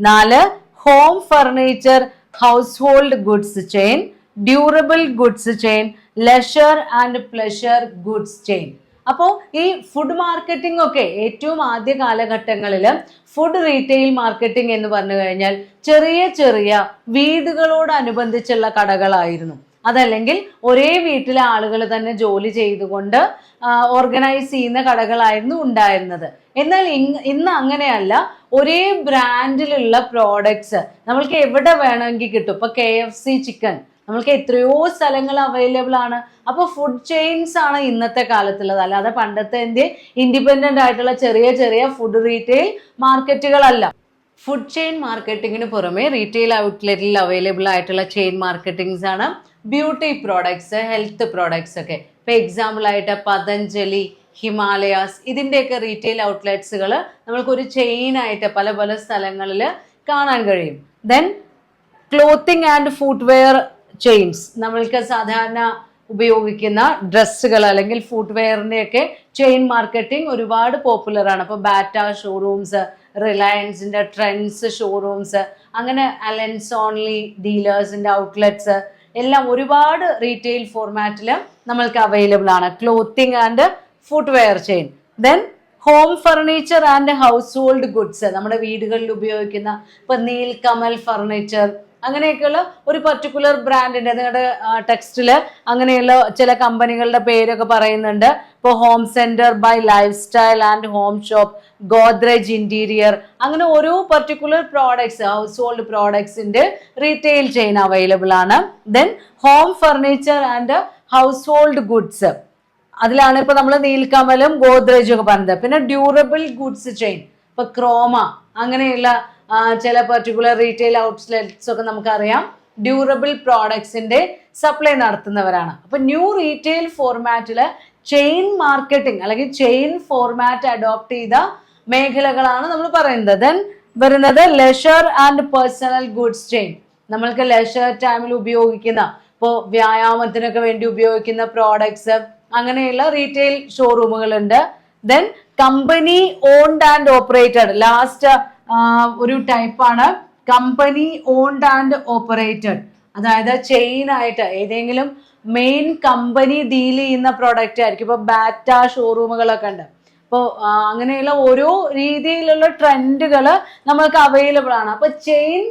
നാല് home furniture house hold goods chain, durable goods chain, leisure and pleasure goods chain. അപ്പോൾ ഈ ഫുഡ് മാർക്കറ്റിംഗ് ഒക്കെ ഏറ്റവും ആദ്യ കാലഘട്ടങ്ങളിൽ ഫുഡ് റീറ്റെയിൽ മാർക്കറ്റിംഗ് എന്ന് പറഞ്ഞു കഴിഞ്ഞാൽ ചെറിയ വീടുകളോടനുബന്ധിച്ചുള്ള കടകളായിരുന്നു. അതല്ലെങ്കിൽ ഒരേ വീട്ടിലെ ആളുകൾ തന്നെ ജോലി ചെയ്തുകൊണ്ട് ഓർഗനൈസ് ചെയ്യുന്ന കടകളായിരുന്നു ഉണ്ടായിരുന്നത്. എന്നാൽ ഇന്ന് അങ്ങനെയല്ല. ഒരേ ബ്രാൻഡിലുള്ള പ്രോഡക്ട്സ് നമ്മൾക്ക് എവിടെ വേണമെങ്കിൽ കിട്ടും. ഇപ്പൊ KFC ചിക്കൻ നമ്മൾക്ക് എത്രയോ സ്ഥലങ്ങൾ അവൈലബിൾ ആണ്. അപ്പോൾ ഫുഡ് ചെയിൻസ് ആണ് ഇന്നത്തെ കാലത്തുള്ളത്, അല്ലാതെ പണ്ടത്തെ ഇൻഡിപെൻഡന്റ് ആയിട്ടുള്ള ചെറിയ ഫുഡ് റീറ്റെയിൽ മാർക്കറ്റുകളല്ല. ഫുഡ് ചെയിൻ മാർക്കറ്റിങ്ങിന് പുറമെ റീറ്റെയിൽ ഔട്ട്ലെറ്റിൽ അവൈലബിൾ ആയിട്ടുള്ള ചെയിൻ മാർക്കറ്റിംഗ്സ് ആണ് ബ്യൂട്ടി പ്രോഡക്ട്സ്, ഹെൽത്ത് പ്രോഡക്ട്സ് ഒക്കെ. ഇപ്പൊ എക്സാമ്പിൾ ആയിട്ട് പതഞ്ജലി, ഹിമാലയാസ്, ഇതിൻ്റെയൊക്കെ റീറ്റെയിൽ ഔട്ട്ലെറ്റ്സുകൾ നമ്മൾക്കൊരു ചെയിൻ ആയിട്ട് പല സ്ഥലങ്ങളിൽ കാണാൻ കഴിയും. Then clothing and footwear chains, നമ്മൾക്ക് സാധാരണ ഉപയോഗിക്കുന്ന ഡ്രസ്സുകൾ അല്ലെങ്കിൽ ഫുട്വെയറിൻ്റെയൊക്കെ ചെയിൻ മാർക്കറ്റിംഗ് ഒരുപാട് പോപ്പുലർ ആണ്. അപ്പോൾ ബാറ്റ ഷോറൂംസ്, റിലയൻസിൻ്റെ ട്രെൻഡ്സ് ഷോറൂംസ്, അങ്ങനെ അലൻസ് ഓൺലി ഡീലേഴ്സിൻ്റെ ഔട്ട്ലെറ്റ്സ് എല്ലാം ഒരുപാട് റീറ്റെയിൽ ഫോർമാറ്റിൽ നമ്മൾക്ക് അവൈലബിൾ ആണ്. Clothing and footwear chain. Then home furniture and household goods, നമ്മുടെ വീടുകളിൽ ഉപയോഗിക്കുന്ന ഇപ്പൊ നീൽകമൽ ഫർണിച്ചർ, അങ്ങനെയൊക്കെയുള്ള ഒരു പർട്ടിക്കുലർ ബ്രാൻഡിന്റെ, നിങ്ങളുടെ ടെക്സ്റ്റില് അങ്ങനെയുള്ള ചില കമ്പനികളുടെ പേരൊക്കെ പറയുന്നുണ്ട്. ഇപ്പോൾ home centre by lifestyle and home shop, Godrej interior, അങ്ങനെ ഓരോ പർട്ടിക്കുലർ പ്രോഡക്ട്സ്, ഹൗസ് ഹോൾഡ് പ്രോഡക്ട്സിന്റെ റീറ്റെയിൽ ചെയിൻ അവൈലബിൾ ആണ്. Then home furniture and household goods, അതിലാണ് ഇപ്പൊ നമ്മൾ നീൽകമലും ഗോദ്രേജും ഒക്കെ പറഞ്ഞത്. പിന്നെ ഡ്യൂറബിൾ ഗുഡ്സ് ചെയിൻ, ഇപ്പൊ ക്രോമ, അങ്ങനെയുള്ള ചില പർട്ടിക്കുലർ റീറ്റെയിൽ ഔട്ട്ലെറ്റ്സ് ഒക്കെ നമുക്കറിയാം ഡ്യൂറബിൾ പ്രോഡക്ട്സിന്റെ സപ്ലൈ നടത്തുന്നവരാണ്. അപ്പൊ ന്യൂ റീറ്റെയിൽ ഫോർമാറ്റില് ചെയിൻ മാർക്കറ്റിംഗ് അല്ലെങ്കിൽ ചെയിൻ ഫോർമാറ്റ് അഡോപ്റ്റ് ചെയ്ത മേഖലകളാണ് നമ്മൾ പറയുന്നത്. ദെൻ വരുന്നത് leisure and personal goods chain. നമ്മൾക്ക് ലെഷർ ടൈമിൽ ഉപയോഗിക്കുന്ന, ഇപ്പോൾ വ്യായാമത്തിനൊക്കെ വേണ്ടി ഉപയോഗിക്കുന്ന പ്രോഡക്ട്സ്, അങ്ങനെയുള്ള റീറ്റെയിൽ ഷോറൂമുകളുണ്ട്. Then company owned and operated, last ഒരു ടൈപ്പാണ് കമ്പനി ഓൺഡ് ആൻഡ് ഓപ്പറേറ്റഡ്. അതായത് ചെയിൻ ആയിട്ട് ഏതെങ്കിലും മെയിൻ കമ്പനി ഡീൽ ചെയ്യുന്ന പ്രോഡക്റ്റ് ആയിരിക്കും. ഇപ്പൊ ബാറ്റ ഷോറൂമുകളൊക്കെ ഉണ്ട്. അപ്പോൾ അങ്ങനെയുള്ള ഓരോ രീതിയിലുള്ള ട്രെൻഡുകൾ നമ്മൾക്ക് അവൈലബിൾ ആണ്. അപ്പൊ ചെയിൻ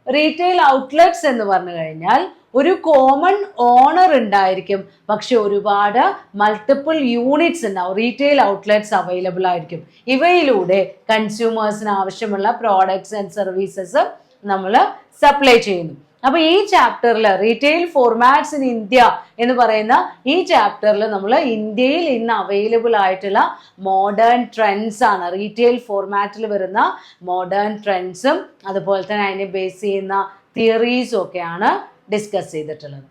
റീറ്റെയിൽ ഔട്ട്ലെറ്റ്സ് എന്ന് പറഞ്ഞു കഴിഞ്ഞാൽ ഒരു കോമൺ ഓണർ ഉണ്ടായിരിക്കും, പക്ഷെ ഒരുപാട് മൾട്ടിപ്പിൾ യൂണിറ്റ്സ് ഉണ്ടാവും, റീറ്റെയിൽ ഔട്ട്ലെറ്റ്സ് അവൈലബിൾ ആയിരിക്കും. ഇവയിലൂടെ കൺസ്യൂമേഴ്സിന് ആവശ്യമുള്ള പ്രോഡക്ട്സ് ആൻഡ് സർവീസസ് നമ്മൾ സപ്ലൈ ചെയ്യുന്നു. അപ്പൊ ഈ ചാപ്റ്ററിൽ റീറ്റെയിൽ ഫോർമാറ്റ്സ് ഇൻ ഇന്ത്യ എന്ന് പറയുന്ന ഈ ചാപ്റ്ററിൽ നമ്മൾ ഇന്ത്യയിൽ ഇന്ന് അവൈലബിൾ ആയിട്ടുള്ള മോഡേൺ ട്രെൻഡ്സ് ആണ്, റീറ്റെയിൽ ഫോർമാറ്റിൽ വരുന്ന മോഡേൺ ട്രെൻഡ്സും അതുപോലെ തന്നെ അതിനെ ബേസ് ചെയ്യുന്ന തിയറീസും ഒക്കെയാണ് ഡിസ്കസ് ചെയ്തിട്ടുള്ളത്.